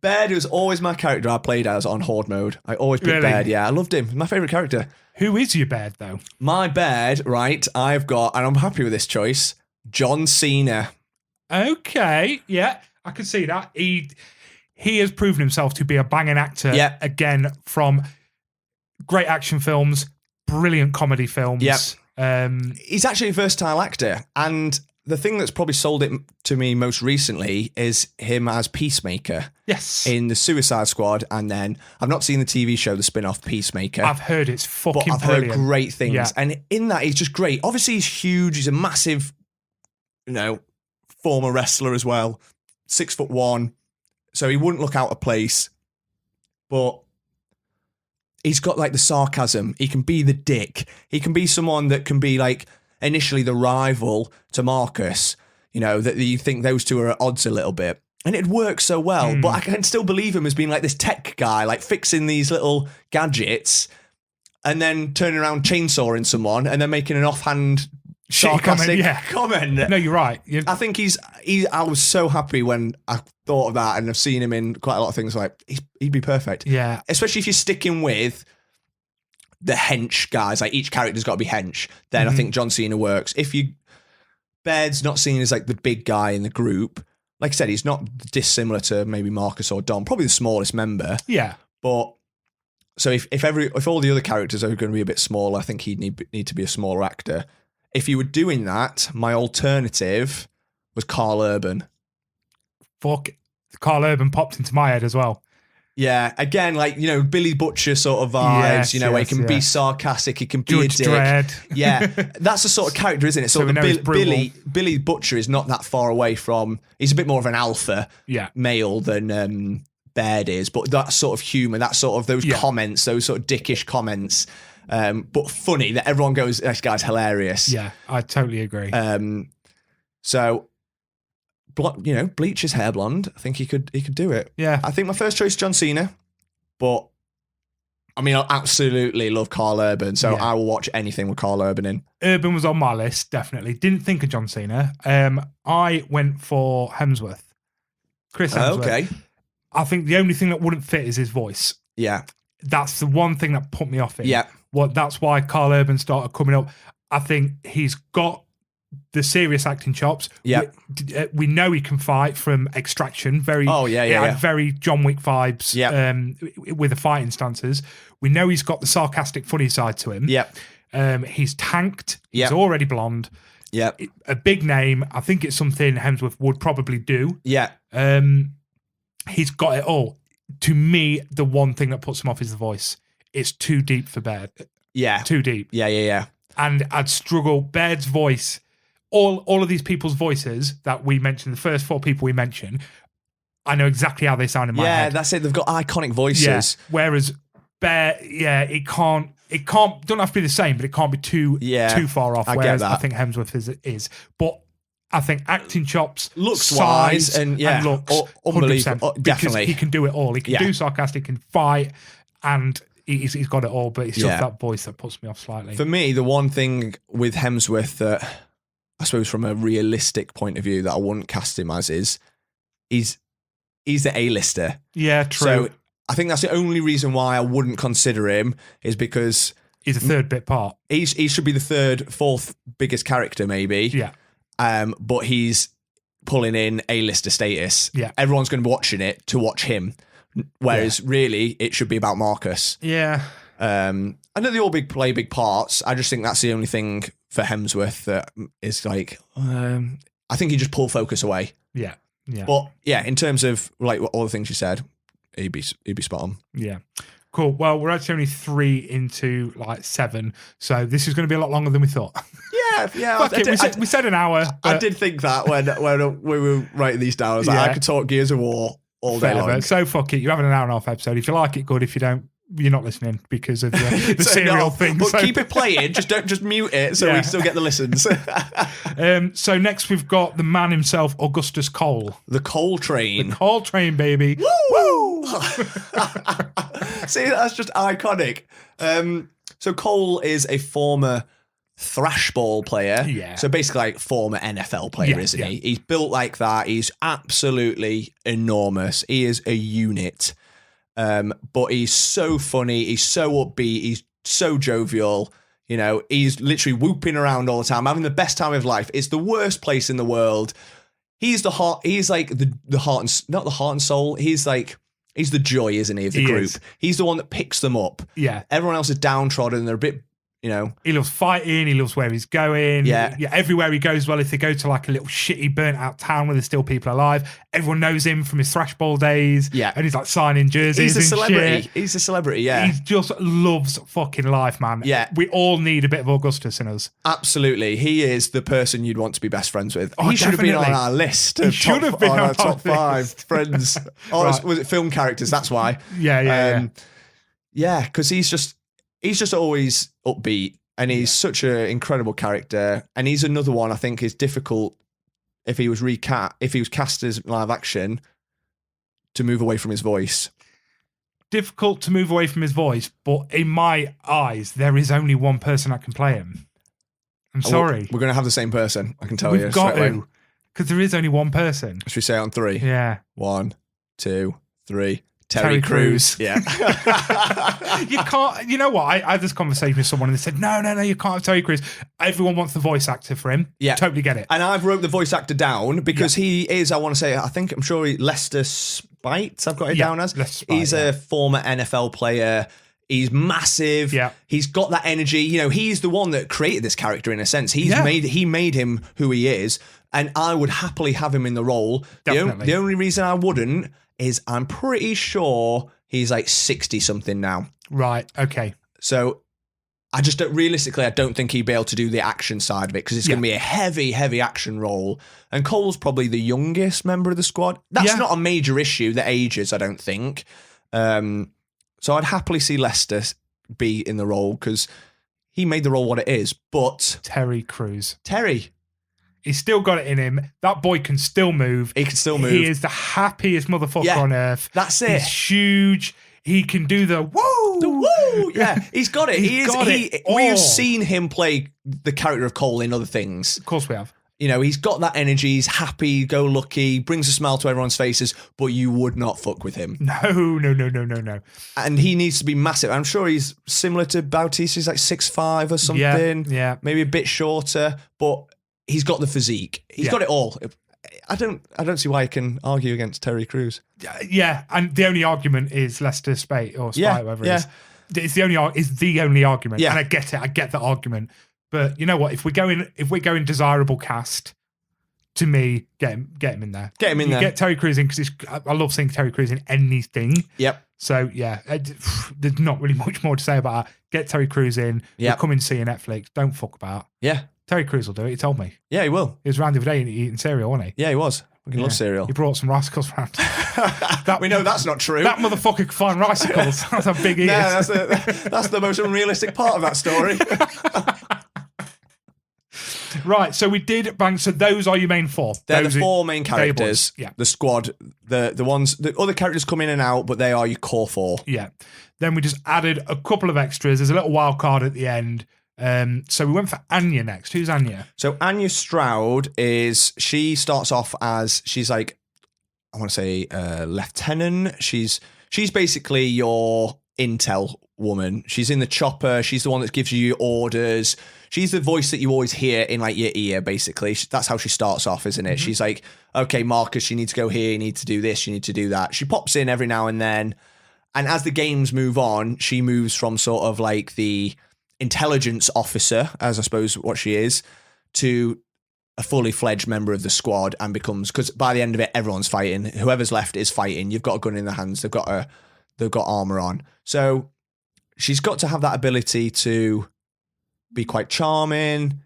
Baird was always my character I played as on Horde mode. I always picked Baird, yeah. I loved him. My favourite character.
Who is your Baird, though?
My Baird, right, I've got, and I'm happy with this choice, John Cena.
Okay, yeah, I can see that. He has proven himself to be a banging actor again, from great action films, brilliant comedy films.
He's actually a versatile actor, and the thing that's probably sold it to me most recently is him as Peacemaker.
Yes.
In the Suicide Squad, and then I've not seen the TV show, the spin-off Peacemaker.
I've heard it's fucking
but I've
brilliant.
heard great things.
Yeah.
And in that, he's just great. Obviously, he's huge. He's a massive, you know, former wrestler as well. 6'1", so he wouldn't look out of place. But he's got like the sarcasm. He can be the dick. He can be someone that can be like initially the rival to Marcus. You know, that you think those two are at odds a little bit. And it works so well. But I can still believe him as being like this tech guy, like fixing these little gadgets and then turning around chainsawing someone and then making an offhand sarcastic comment.
No, you're right.
I think I was so happy when I thought of that, and I've seen him in quite a lot of things. Like he'd be perfect.
Yeah.
Especially if you're sticking with the hench guys, like each character's got to be hench. Then I think John Cena works. If Baird's not seen as like the big guy in the group, like I said, he's not dissimilar to maybe Marcus or Dom, probably the smallest member.
Yeah.
But so if all the other characters are going to be a bit smaller, I think he'd need to be a smaller actor. If you were doing that, my alternative was Carl Urban.
Fuck, Carl Urban popped into my head as well.
Yeah, again, like, you know, Billy Butcher sort of vibes, you know, where he can be sarcastic, he can be
Judge
a dick.
Dredd.
Yeah, that's the sort of character, isn't it? So Billy Butcher is not that far away from, he's a bit more of an alpha male than Baird is, but that sort of humour, that sort of those comments, those sort of dickish comments, but funny, that everyone goes, this guy's hilarious.
Yeah, I totally agree.
So, you know, bleach his hair blonde. I think he could do it.
Yeah.
I think my first choice is John Cena, but I mean, I absolutely love Carl Urban, so I will watch anything with Carl Urban in.
Urban was on my list, definitely. Didn't think of John Cena. I went for Hemsworth. Chris Hemsworth.
Okay.
I think the only thing that wouldn't fit is his voice.
Yeah.
That's the one thing that put me off it.
Yeah.
Well, that's why Carl Urban started coming up. I think he's got the serious acting chops.
Yeah.
We know he can fight from Extraction. Very John Wick vibes with the fighting stances. We know he's got the sarcastic, funny side to him.
Yeah.
He's tanked. He's already blonde.
Yeah.
A big name. I think it's something Hemsworth would probably do.
Yeah.
He's got it all. To me, the one thing that puts him off is the voice. It's too deep for Baird.
Yeah.
Too deep.
Yeah.
And I'd struggle. Baird's voice, all of these people's voices that we mentioned, the first 4 people we mentioned, I know exactly how they sound in my head.
Yeah, that's it. They've got iconic voices.
Yeah. Whereas Baird, it can't, don't have to be the same, but it can't be too far off. Whereas I think Hemsworth is. But I think acting chops,
looks
size,
wise, and
looks,
unbelievable.
100%,
Definitely.
because he can do it all. He can do sarcastic, he can fight, and he's got it all. But it's just that voice that puts me off slightly.
For me, the one thing with Hemsworth that I suppose from a realistic point of view that I wouldn't cast him as is he's the A-lister.
Yeah, true.
So I think that's the only reason why I wouldn't consider him is because
he's a third bit part.
He should be the 3rd, 4th biggest character, maybe.
Yeah.
But he's pulling in A-lister status.
Yeah.
Everyone's going to be watching it to watch him. Whereas really it should be about Marcus.
Yeah.
I know they all play big parts. I just think that's the only thing for Hemsworth that is like, I think he just pull focus away.
Yeah. Yeah.
But yeah, in terms of like all the things you said, he'd be spot on.
Yeah. Cool. Well, we're actually only 3 into like 7, so this is going to be a lot longer than we thought.
Yeah.
We said an hour.
I did think that when we were writing these down. I was like, I could talk Gears of War all day long.
So fuck it. You're having an hour and a half episode. If you like it, good. If you don't, you're not listening because of the serial thing.
But keep it playing. Just mute it so we still get the listens.
So next we've got the man himself, Augustus Cole.
The Cole Train.
The Cole Train, baby.
Woo! See, that's just iconic. So Cole is a former thrashball player.
Yeah.
So basically like former NFL player, isn't he? He's built like that. He's absolutely enormous. He is a unit. But he's so funny. He's so upbeat. He's so jovial. You know, he's literally whooping around all the time, having the best time of his life. It's the worst place in the world. He's the heart. He's like the heart and not the heart and soul. He's the joy, isn't he, of the group? He's the one that picks them up.
Yeah.
Everyone else is downtrodden. They're a bit, you know.
He loves fighting. He loves where he's going.
Yeah.
Everywhere he goes, well, if they go to like a little shitty burnt out town where there's still people alive, everyone knows him from his thrashball days.
Yeah.
And he's like signing jerseys.
He's a celebrity.
Shit.
He's a celebrity, yeah.
He just loves fucking life, man.
Yeah.
We all need a bit of Augustus in us.
Absolutely. He is the person you'd want to be best friends with.
Oh,
he should have been on
definitely.
our list.
He should have been on
our
our
top 5
list.
friends. Oh,
Right.
was it film characters? That's why.
Yeah.
Yeah, because he's just always upbeat. And he's such an incredible character. And he's another one I think is difficult if he was cast as live action to move away from his voice.
Difficult to move away from his voice, but in my eyes, there is only one person that can play him. I'm sorry.
We're going to have the same person, I can tell
We've
you.
got
straight away.
to. Because there is only one person.
Should we say it on 3?
Yeah.
1, 2, 3.
Terry Crews.
Yeah.
You can't, you know what? I had this conversation with someone and they said, no, you can't have Terry Crews. Everyone wants the voice actor for him.
Yeah.
Totally get it.
And I've wrote the voice actor down because he is, I'm sure Lester Spite, I've got it down as.
Lester Spite,
He's a former NFL player. He's massive.
Yeah.
He's got that energy. You know, he's the one that created this character in a sense. He made him who he is. And I would happily have him in the role.
Definitely.
The only reason I wouldn't is I'm pretty sure he's like 60 something now.
Right. Okay.
So I just I don't think he'd be able to do the action side of it because it's going to be a heavy, heavy action role. And Cole's probably the youngest member of the squad. That's not a major issue, the ages, I don't think. So I'd happily see Lester be in the role because he made the role what it is. But
Terry Crews.
He's
still got it in him. That boy can still move.
He can still move.
He is the happiest motherfucker on earth.
That's it.
He's huge. He can do the woo.
The woo. Yeah, he's got it. We have
all.
seen him play the character of Cole in other things.
Of course we have.
You know, he's got that energy. He's happy, go lucky, brings a smile to everyone's faces, but you would not fuck with him.
No.
And he needs to be massive. I'm sure he's similar to Bautista. He's like 6'5" or something.
Yeah.
Maybe a bit shorter, but he's got the physique. He's got it all. I don't see why you can argue against Terry Crews.
Yeah, and the only argument is Lester Spate or Spite, whatever it is. It's the only argument.
Yeah.
And I get it. I get the argument. But you know what? If we're going desirable cast, to me, get him in there.
Get him in there.
Get Terry Crews in because I love seeing Terry Crews in anything.
Yep.
So yeah, there's not really much more to say about that. Get Terry Crews in.
Yep.
Come and see you Netflix. Don't fuck about.
Yeah.
Terry Crews will do it. He told me.
Yeah, he will.
He was around the other day eating cereal, wasn't he?
Yeah, he was. We love cereal.
He brought some Ricicles round.
We know that's not true.
That motherfucker could find Ricicles. That's how big he is.
That's the most unrealistic part of that story.
Right, so we did bang. So those are your main four.
They're
those
the four main characters.
Yeah.
The squad, the ones, the other characters come in and out, but they are your core four.
Yeah. Then we just added a couple of extras. There's a little wild card at the end. So we went for Anya next. Who's Anya?
So Anya Stroud she starts off as, she's like, I want to say lieutenant. She's basically your intel woman. She's in the chopper. She's the one that gives you your orders. She's the voice that you always hear in like your ear, basically. That's how she starts off, isn't it? Mm-hmm. She's like, okay, Marcus, you need to go here. You need to do this. You need to do that. She pops in every now and then. And as the games move on, she moves from sort of like the intelligence officer, as I suppose what she is, to a fully fledged member of the squad, and becomes, because by the end of it, everyone's fighting. Whoever's left is fighting. You've got a gun in their hands. They've got armor on. So she's got to have that ability to be quite charming,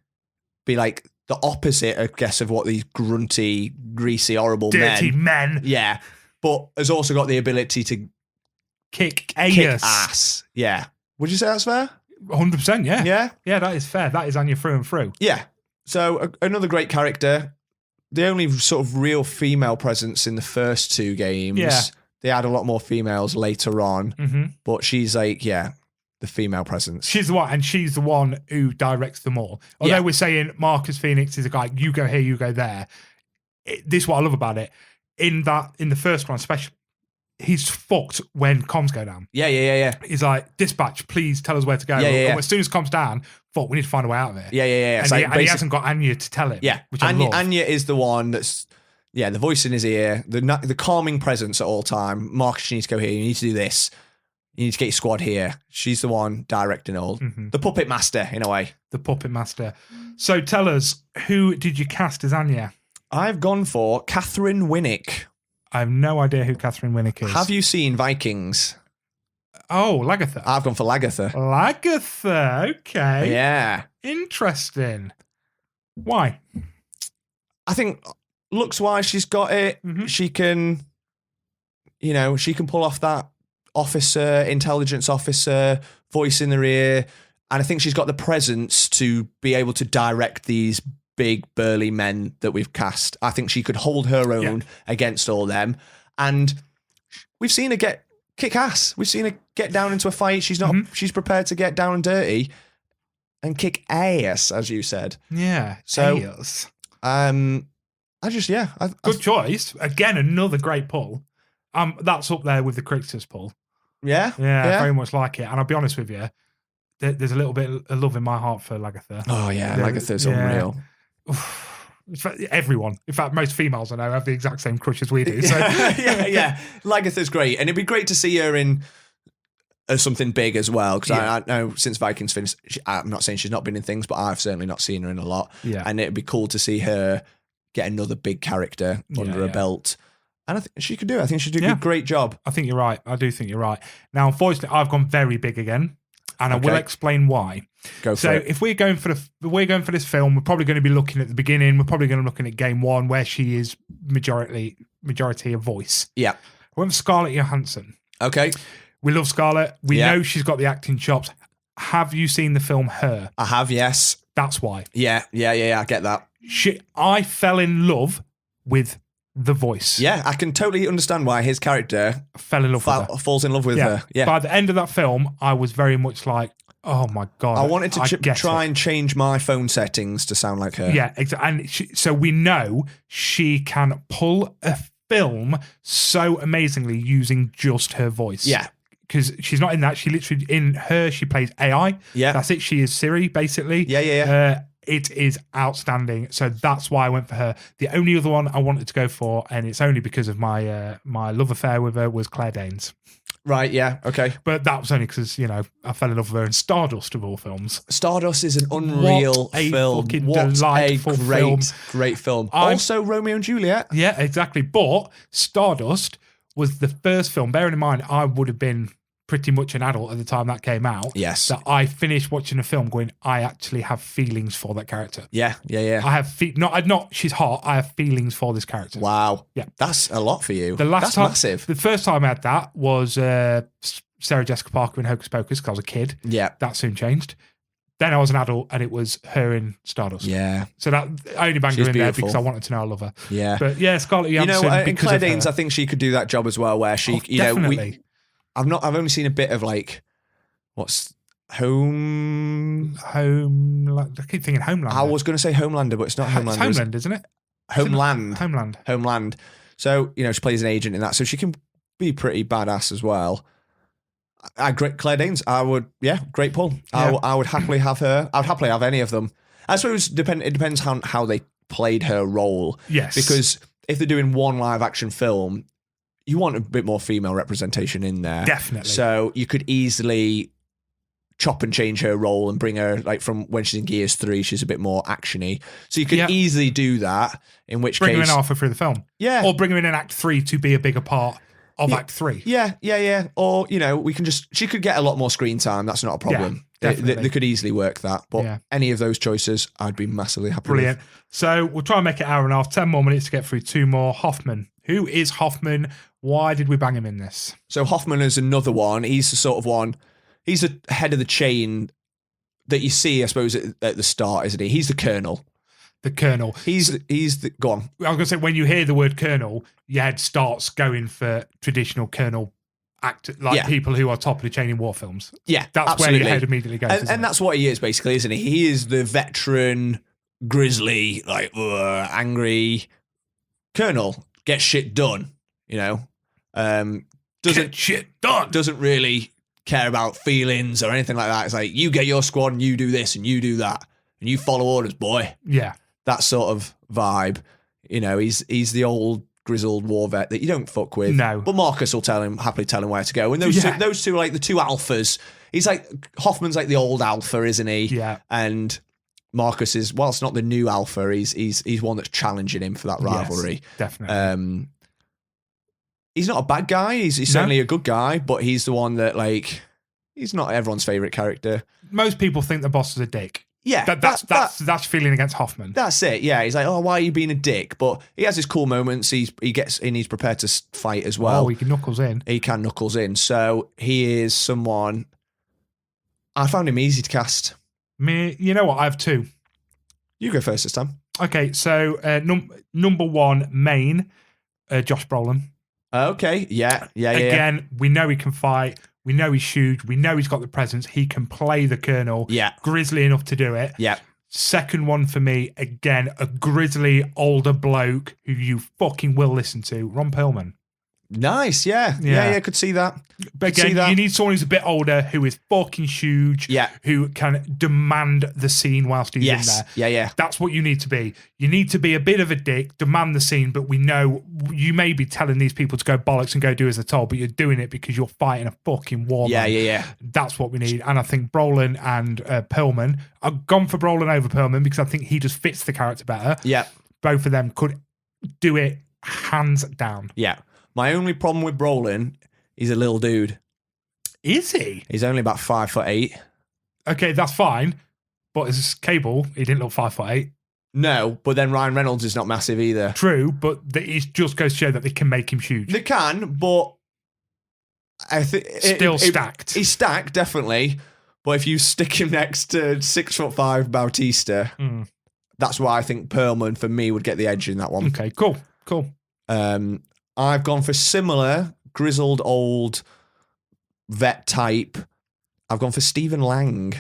be like the opposite, I guess, of what these grunty, greasy, horrible
dirty men.
Yeah. But has also got the ability to
kick
ass. Yeah. Would you say that's fair?
100%, yeah.
Yeah?
Yeah, that is fair. That is Anya through and through.
Yeah. So another great character. The only sort of real female presence in the first two games.
Yeah.
They had a lot more females later on.
Mm-hmm.
But she's like, the female presence.
She's the one, and she's the one who directs them all. Although we're saying Marcus Phoenix is a guy, you go here, you go there. This is what I love about it. In the first one, especially, he's fucked when comms go down.
Yeah.
He's like, dispatch, please tell us where to go.
Yeah.
As soon as comms down, fuck, we need to find a way out of it.
Yeah.
And he hasn't got Anya to tell him.
Yeah,
which I love.
Anya is the one that's, the voice in his ear, the calming presence at all time. Marcus, you need to go here. You need to do this. You need to get your squad here. She's the one directing all. Mm-hmm. The puppet master, in a way.
The puppet master. So tell us, who did you cast as Anya?
I've gone for Catherine Winnick.
I have no idea who Catherine Winnick is.
Have you seen Vikings?
Oh, Lagatha.
I've gone for Lagatha.
Lagatha, okay.
Yeah.
Interesting. Why?
I think looks-wise, she's got it.
Mm-hmm.
She can pull off that intelligence officer, voice in their ear. And I think she's got the presence to be able to direct these big, burly men that we've cast. I think she could hold her own against all them. And we've seen her kick ass. We've seen her get down into a fight. She's not. Mm-hmm. She's prepared to get down and dirty and kick ass, as you said.
Yeah.
So,
ass.
Good
choice. Again, another great pull. That's up there with the Crixus pull.
Yeah?
Yeah, very much like it. And I'll be honest with you, there's a little bit of love in my heart for Lagatha.
Oh, yeah. Lagatha's unreal.
Everyone. In fact, most females I know have the exact same crush as we do. So.
yeah. Lagatha's great. And it'd be great to see her in something big as well. Because I know since Vikings finished, I'm not saying she's not been in things, but I've certainly not seen her in a lot.
Yeah.
And it'd be cool to see her get another big character under her belt. And I think she could do it. I think she'd do a great job.
I think you're right. I do think you're right. Now, unfortunately, I've gone very big again, and I will explain why.
Go for it.
If we're going for this film, we're probably going to be looking at the beginning. We're probably going to be looking at game one, where she is majority of voice.
Yeah.
I went for Scarlett Johansson.
Okay.
We love Scarlett. We know she's got the acting chops. Have you seen the film Her?
I have, yes.
That's why.
Yeah. I get that.
I fell in love with the voice.
Yeah, I can totally understand why his character
falls
in love with her. Yeah.
By the end of that film, I was very much like, oh my God.
I wanted to try and change my phone settings to sound like her.
Yeah, exactly. And so we know she can pull a film so amazingly using just her voice.
Yeah.
Because she's not in that. She literally, in Her, she plays AI.
Yeah.
That's it. She is Siri, basically.
Yeah.
It is outstanding. So that's why I went for her. The only other one I wanted to go for, and it's only because of my my love affair with her, was Claire Danes.
Right, yeah, okay.
But that was only because, I fell in love with her in Stardust of all films.
Stardust is an unreal
What a
film.
fucking
What a
delightful film.
great film.
I'm-
Also, Romeo and Juliet.
Yeah, exactly. But Stardust was the first film, bearing in mind I would have been pretty much an adult at the time that came out.
Yes.
That I finished watching a film going, I actually have feelings for that character.
Yeah.
I have not she's hot. I have feelings for this character.
Wow.
Yeah.
That's a lot for you.
That's
massive.
The first time I had that was Sarah Jessica Parker in Hocus Pocus because I was a kid.
Yeah.
That soon changed. Then I was an adult and it was her in Stardust.
Yeah.
So that I only banged
She's
her in there
beautiful.
because I wanted to know I love her.
Yeah.
But yeah, Scarlett Johansson.
and
because
Claire
of her.
Danes, I think she could do that job as well, where she,
definitely.
I've only seen a bit of like, what's Home.
I keep thinking Homeland.
I was going to say Homelander, but it's not Homelander.
It's Homeland, isn't it?
Homeland.
Homeland.
So, she plays an agent in that. So she can be pretty badass as well. Claire Danes, great pull.
Yeah.
I would happily have her. I would happily have any of them. I suppose it depends on how they played her role.
Yes.
Because if they're doing one live action film, you want a bit more female representation in there.
Definitely.
So you could easily chop and change her role and bring her, like, from when she's in Gears 3, she's a bit more actiony. So you could easily do that, in which
bring
case...
her in halfway through the film.
Yeah.
Or bring her in Act 3 to be a bigger part of Act 3.
Yeah. Or, she could get a lot more screen time. That's not a problem.
Yeah, definitely.
They could easily work that. But any of those choices, I'd be massively happy
Brilliant.
with.
So we'll try and make it an hour and a half, 10 more minutes to get through 2 more. Hoffman. Who is Hoffman? Why did we bang him in this?
So Hoffman is another one. He's the sort of one... He's the head of the chain that you see, I suppose, at the start, isn't he? He's the colonel.
The colonel.
He's the... Go on.
I was going to say, when you hear the word colonel, your head starts going for traditional colonel people who are top of the chain in war films.
Yeah,
that's
absolutely.
where your head immediately goes.
And that's what he is, basically, isn't he? He is the veteran, grizzly, angry colonel. Gets shit done,
Get shit done.
Doesn't really care about feelings or anything like that. It's like, you get your squad and you do this and you do that and you follow orders, boy.
Yeah.
That sort of vibe. He's the old grizzled war vet that you don't fuck with.
No.
But Marcus will happily tell him where to go. And those two are like the two alphas. He's like, Hoffman's like the old alpha, isn't he?
Yeah.
And Marcus is, whilst not the new alpha, he's one that's challenging him for that rivalry.
Yes, definitely.
He's not a bad guy. He's certainly a good guy, but he's the one that, he's not everyone's favourite character.
Most people think the boss is a dick.
Yeah.
That's feeling against Hoffman.
That's it. Yeah. He's like, oh, why are you being a dick? But he has his cool moments. He's prepared to fight as well.
Oh, he can knuckles in.
He can knuckles in. So he is someone, I found him easy to cast.
Me, you know what? I have 2.
You go first this time.
Okay, so number 1, main, Josh Brolin.
Okay, yeah.
Again, we know he can fight. We know he's huge. We know he's got the presence. He can play the colonel.
Yeah.
Grizzly enough to do it.
Yeah.
Second one for me, again, a grizzly older bloke who you fucking will listen to, Ron Perlman.
Nice, yeah. Could see that.
But again, you need someone who's a bit older, who is fucking huge, who can demand the scene whilst he's in there.
Yeah.
That's what you need to be. You need to be a bit of a dick, demand the scene, but we know you may be telling these people to go bollocks and go do as they're told, but you're doing it because you're fighting a fucking war.
Yeah.
That's what we need. And I think Brolin and Perlman, I've gone for Brolin over Perlman because I think he just fits the character better.
Yeah.
Both of them could do it hands down.
Yeah. My only problem with Brolin, he's a little dude.
Is he?
He's only about 5'8".
Okay, that's fine. But as Cable, he didn't look 5'8".
No, but then Ryan Reynolds is not massive either.
True, but it just goes to show that they can make him huge.
They can, but I think
stacked.
He's stacked, definitely. But if you stick him next to 6'5" Bautista, that's why I think Perlman for me would get the edge in that one.
Okay, cool.
I've gone for similar grizzled old vet type. I've gone for Stephen Lang.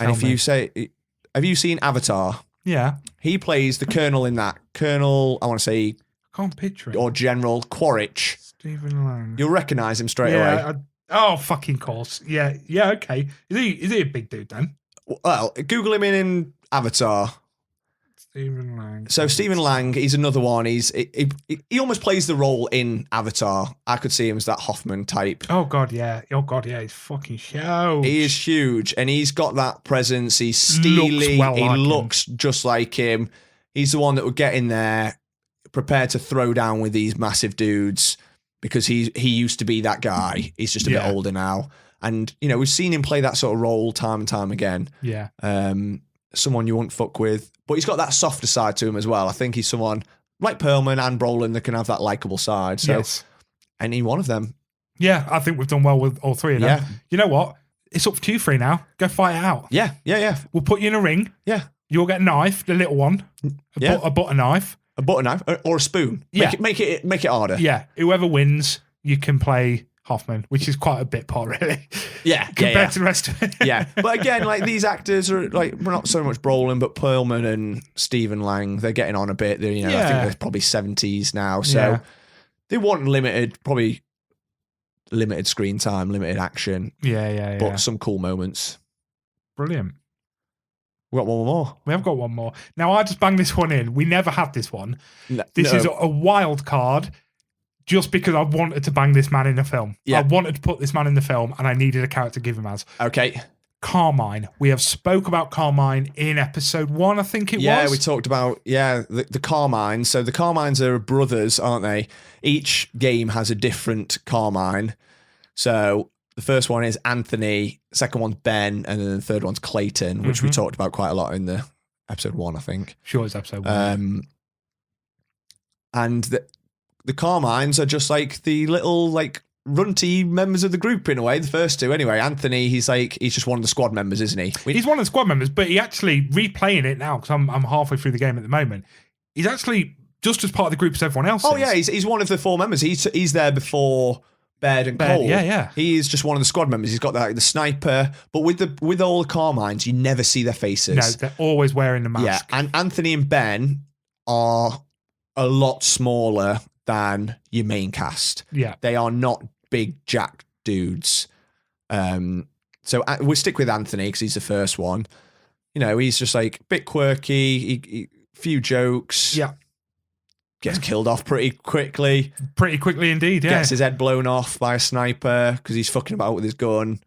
And
You say, have you seen Avatar?
Yeah.
He plays the colonel in that. Colonel, I want to say,
I can't picture it.
or General Quaritch.
Stephen Lang.
You'll recognise him straight away.
Oh, fucking course. Yeah, okay. Is he a big dude then?
Well, Google him in Avatar.
Stephen Lang.
So Stephen Lang, he's another one. He almost plays the role in Avatar. I could see him as that Hoffman type.
Oh God, yeah. He's fucking huge.
He is huge, and he's got that presence. He's steely. He looks just like him. He's the one that would get in there, prepared to throw down with these massive dudes, because he used to be that guy. He's just a bit older now, and we've seen him play that sort of role time and time again.
Yeah.
Someone you won't fuck with, but he's got that softer side to him as well. I think he's someone like Perlman and Brolin that can have that likable side. So any one of them.
Yeah, I think we've done well with all three of them.
Yeah.
You know what? It's up to you three now. Go fight it out.
Yeah.
We'll put you in a ring.
Yeah.
You'll get a knife, the little one. A butter knife.
A butter knife or a spoon. Make it harder.
Yeah. Whoever wins, you can play Hoffman, which is quite a bit part, really.
Yeah.
Compared to the rest of it.
Yeah. But again, like these actors are like, we're not so much Brolin, but Perlman and Stephen Lang, they're getting on a bit. They're, I think they're probably 70s now. So they want limited screen time, limited action.
Yeah.
But some cool moments.
Brilliant.
We got one more.
We have got one more. Now, I just banged this one in. We never had this one. This is a wild card just because I wanted to bang this man in the film.
Yeah.
I wanted to put this man in the film and I needed a character to give him as.
Okay.
Carmine. We have spoke about Carmine in episode 1, I think it was.
Yeah, we talked about, the Carmines. So the Carmines are brothers, aren't they? Each game has a different Carmine. So the first one is Anthony, second one's Ben, and then the third one's Clayton, which we talked about quite a lot in the episode 1, I think.
Sure, it's episode 1.
And the Carmines are just like the little like runty members of the group in a way. The first two, anyway. Anthony, he's just one of the squad members, isn't he?
He's one of the squad members, but he actually replaying it now because I'm halfway through the game at the moment. He's actually just as part of the group as everyone else.
Oh yeah, he's one of the 4 members. He's there before Baird and Cole.
Yeah.
He is just one of the squad members. He's got the sniper, but with all the Carmines, you never see their faces.
No, they're always wearing the mask.
Yeah, and Anthony and Ben are a lot smaller than your main cast.
Yeah.
They are not big jack dudes. So we'll stick with Anthony because he's the first one. He's just like a bit quirky, few jokes.
Yeah.
Gets killed off pretty quickly.
Pretty quickly indeed, yeah.
Gets his head blown off by a sniper because he's fucking about with his gun.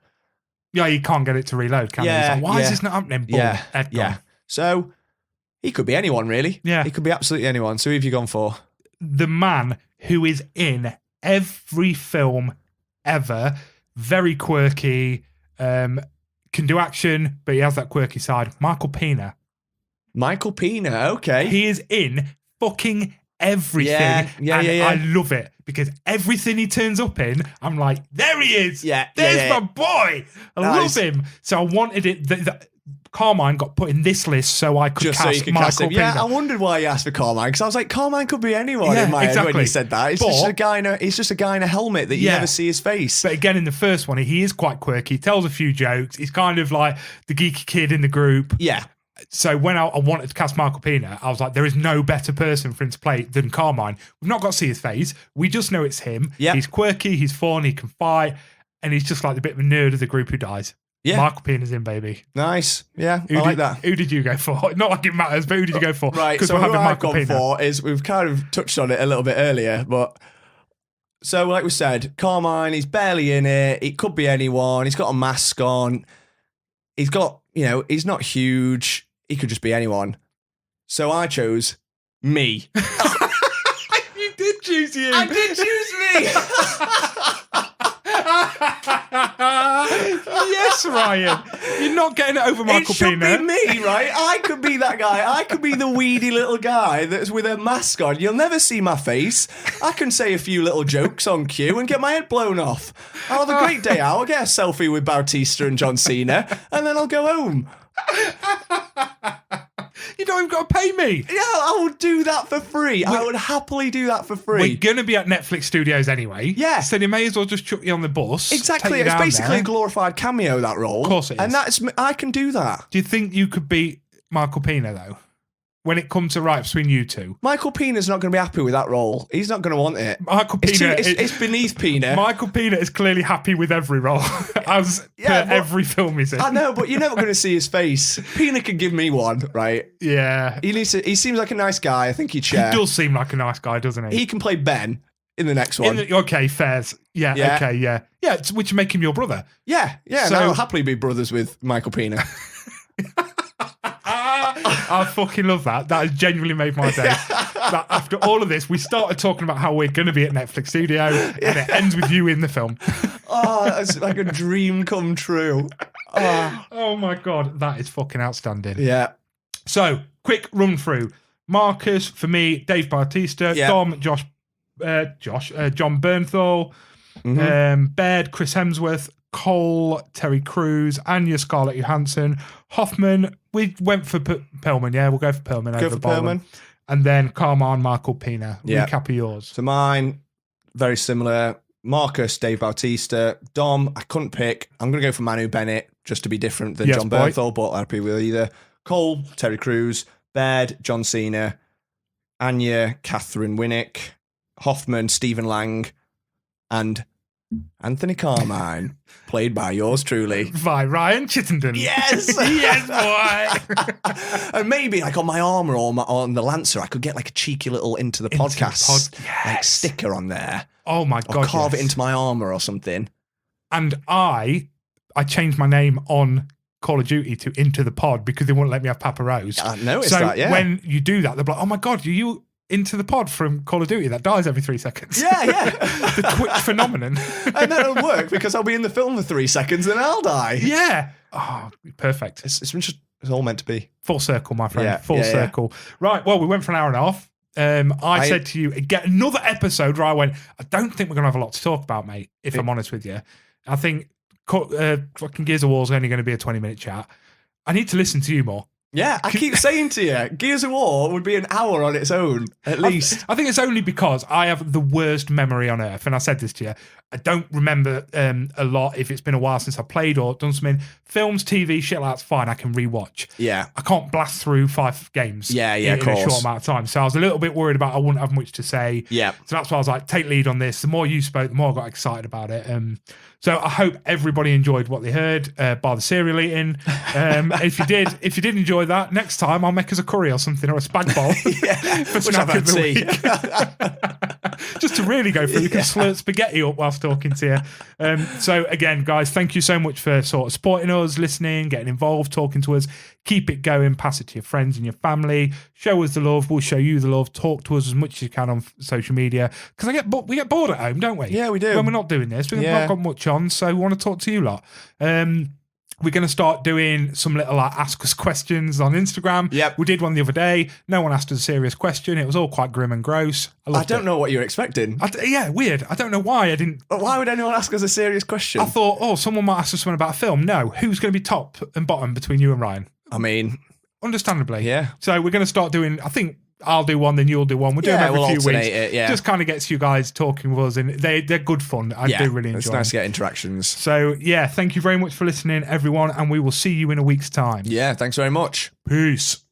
Yeah, he can't get it to reload, can he? Like, why is this not happening? Boom, head gone.
So he could be anyone, really.
Yeah.
He could be absolutely anyone. So who have you gone for?
The man who is in every film ever, very quirky, can do action, but he has that quirky side. Michael Pena.
Michael Pena, okay.
He is in fucking everything.
Yeah.
I love it because everything he turns up in, I'm like, there he is. There's my boy. I love him. So I wanted it. Carmine got put in this list so I could
just
cast
so you could
Michael
cast him.
Pena.
Yeah, I wondered why you asked for Carmine because I was like, Carmine could be anyone in my head when you said that. He's just a guy in a helmet that you never see his face.
But again, in the first one, he is quite quirky. He tells a few jokes. He's kind of like the geeky kid in the group.
Yeah.
So when I wanted to cast Michael Pena, I was like, there is no better person for him to play than Carmine. We've not got to see his face. We just know it's him.
Yep.
He's quirky. He's fun. He can fight. And he's just like the bit of a nerd of the group who dies. Yeah. Michael Pena's in, baby.
Nice. Yeah, I like that.
Who did you go for? Not like it matters, but who did you go for?
Right, so who I've gone for is, we've kind of touched on it a little bit earlier, but so like we said, Carmine, he's barely in it. It could be anyone. He's got a mask on. He's got, he's not huge. He could just be anyone. So I chose me.
You did choose you.
I did choose me.
Yes, Ryan. You're not getting it over Michael Pena.
It should be me, right? I could be that guy. I could be the weedy little guy that's with a mask on. You'll never see my face. I can say a few little jokes on cue and get my head blown off. I'll have a great day out. I'll get a selfie with Bautista and John Cena, and then I'll go home.
You don't even got to pay me.
Yeah, I would do that for free. I would happily do that for free.
We're going to be at Netflix Studios anyway.
Yeah.
So they may as well just chuck you on the bus.
Exactly. It's basically a glorified cameo, that role.
Of course it is.
And I can do that.
Do you think you could beat Michael Pena, though? when it comes to right between you two.
Michael Pena's not going to be happy with that role. He's not going to want it.
Michael
It's,
Pena,
it's beneath Pena.
Michael Pena is clearly happy with every role, as per every film he's in.
I know, but you're never going to see his face. Pena could give me one, right?
Yeah.
He seems like a nice guy. I think he'd share.
He does seem like a nice guy, doesn't he?
He can play Ben in the next one.
Okay, fairs. Yeah,
Yeah.
okay, yeah. Yeah, which would make him your brother.
Yeah, and
So-
I'll happily be brothers with Michael Pena.
I fucking love that. That has genuinely made my day. That after all of this, we started talking about how we're going to be at Netflix Studio, and it ends with you in the film.
Oh, that's like a dream come true. Oh.
Oh my God, that is fucking outstanding.
Yeah.
So, quick run through. Marcus, for me, Dave Bautista,
Yeah.
Dom, John Bernthal, Baird, Chris Hemsworth, Cole, Terry Crews, Anya Scarlett Johansson, Hoffman. We went for Perlman, yeah, we'll go for Perlman.
Go
over
for
Bolan.
Perlman.
And then Carmine, Michael Pena.
Yeah.
Recap of yours.
So mine, very similar. Marcus, Dave Bautista. Dom, I couldn't pick. I'm going to go for Manu Bennett, just to be different than
Yes,
John
boy.
Bernthal, but I'd be with either. Cole, Terry Crews. Baird, John Cena. Anya, Catherine Winnick. Hoffman, Stephen Lang. And Anthony Carmine, played by yours truly.
By Ryan Chittenden.
Yes!
Yes, boy!
And maybe like on my armor or on the Lancer, I could get like a cheeky little into the podcast like
Yes.
sticker on there.
Oh my
Or
God,
carve
yes.
it into my armor or something.
And I changed my name on Call of Duty to Into the Pod because they wouldn't let me have Papa Rose.
I noticed
so
that, yeah.
when you do that, they're like, oh my God, are you Into the Pod from Call of Duty that dies every 3 seconds?
Yeah.
The Twitch phenomenon.
And that'll work because I'll be in the film for 3 seconds and I'll die.
Yeah. Oh, perfect.
It's all meant to be.
Full circle, my friend.
Yeah,
Full
yeah.
circle. Right. Well, we went for an hour and a half. I said to you, get another episode where I went, I don't think we're going to have a lot to talk about, mate, if I'm honest with you. I think fucking Gears of War is only going to be a 20-minute chat. I need to listen to you more.
Yeah, I keep saying to you, Gears of War would be an hour on its own, at least.
I think it's only because I have the worst memory on earth. And I said this to you. I don't remember a lot if it's been a while since I played or done something. Films, TV, shit like that's fine. I can rewatch.
Yeah.
I can't blast through 5 games
Yeah,
in
of course.
a short amount of time. So I was a little bit worried about I wouldn't have much to say.
Yeah.
So that's why I was like, take lead on this. The more you spoke, the more I got excited about it. So I hope everybody enjoyed what they heard, bar the cereal eating. If you did enjoy that, next time I'll make us a curry or something or a spag bowl for snack of the week. Just to really go through, you can slurp spaghetti up whilst talking to you. So again, guys, thank you so much for sort of supporting us, listening, getting involved, talking to us. Keep it going, pass it to your friends and your family. Show us the love, we'll show you the love. Talk to us as much as you can on social media because we get bored at home, don't we?
Yeah, we do.
When we're not doing this, we've not got much on, so we want to talk to you lot. We're going to start doing some little ask us questions on Instagram.
Yep.
We did one the other day. No one asked us a serious question. It was all quite grim and gross.
I don't know what you're expecting.
Yeah, weird. I don't know why I didn't.
But why would anyone ask us a serious question?
I thought, someone might ask us something about a film. No, who's going to be top and bottom between you and Ryan?
I mean,
understandably.
Yeah.
So we're going to start doing, I think I'll do one, then you'll do one. We'll do them every
we'll
few
alternate
weeks.
it, yeah.
Just kind of gets you guys talking with us, and they're good fun. I do really enjoy
it's
them.
nice to get interactions.
So, yeah, thank you very much for listening, everyone, and we will see you in a week's time.
Yeah, thanks very much.
Peace.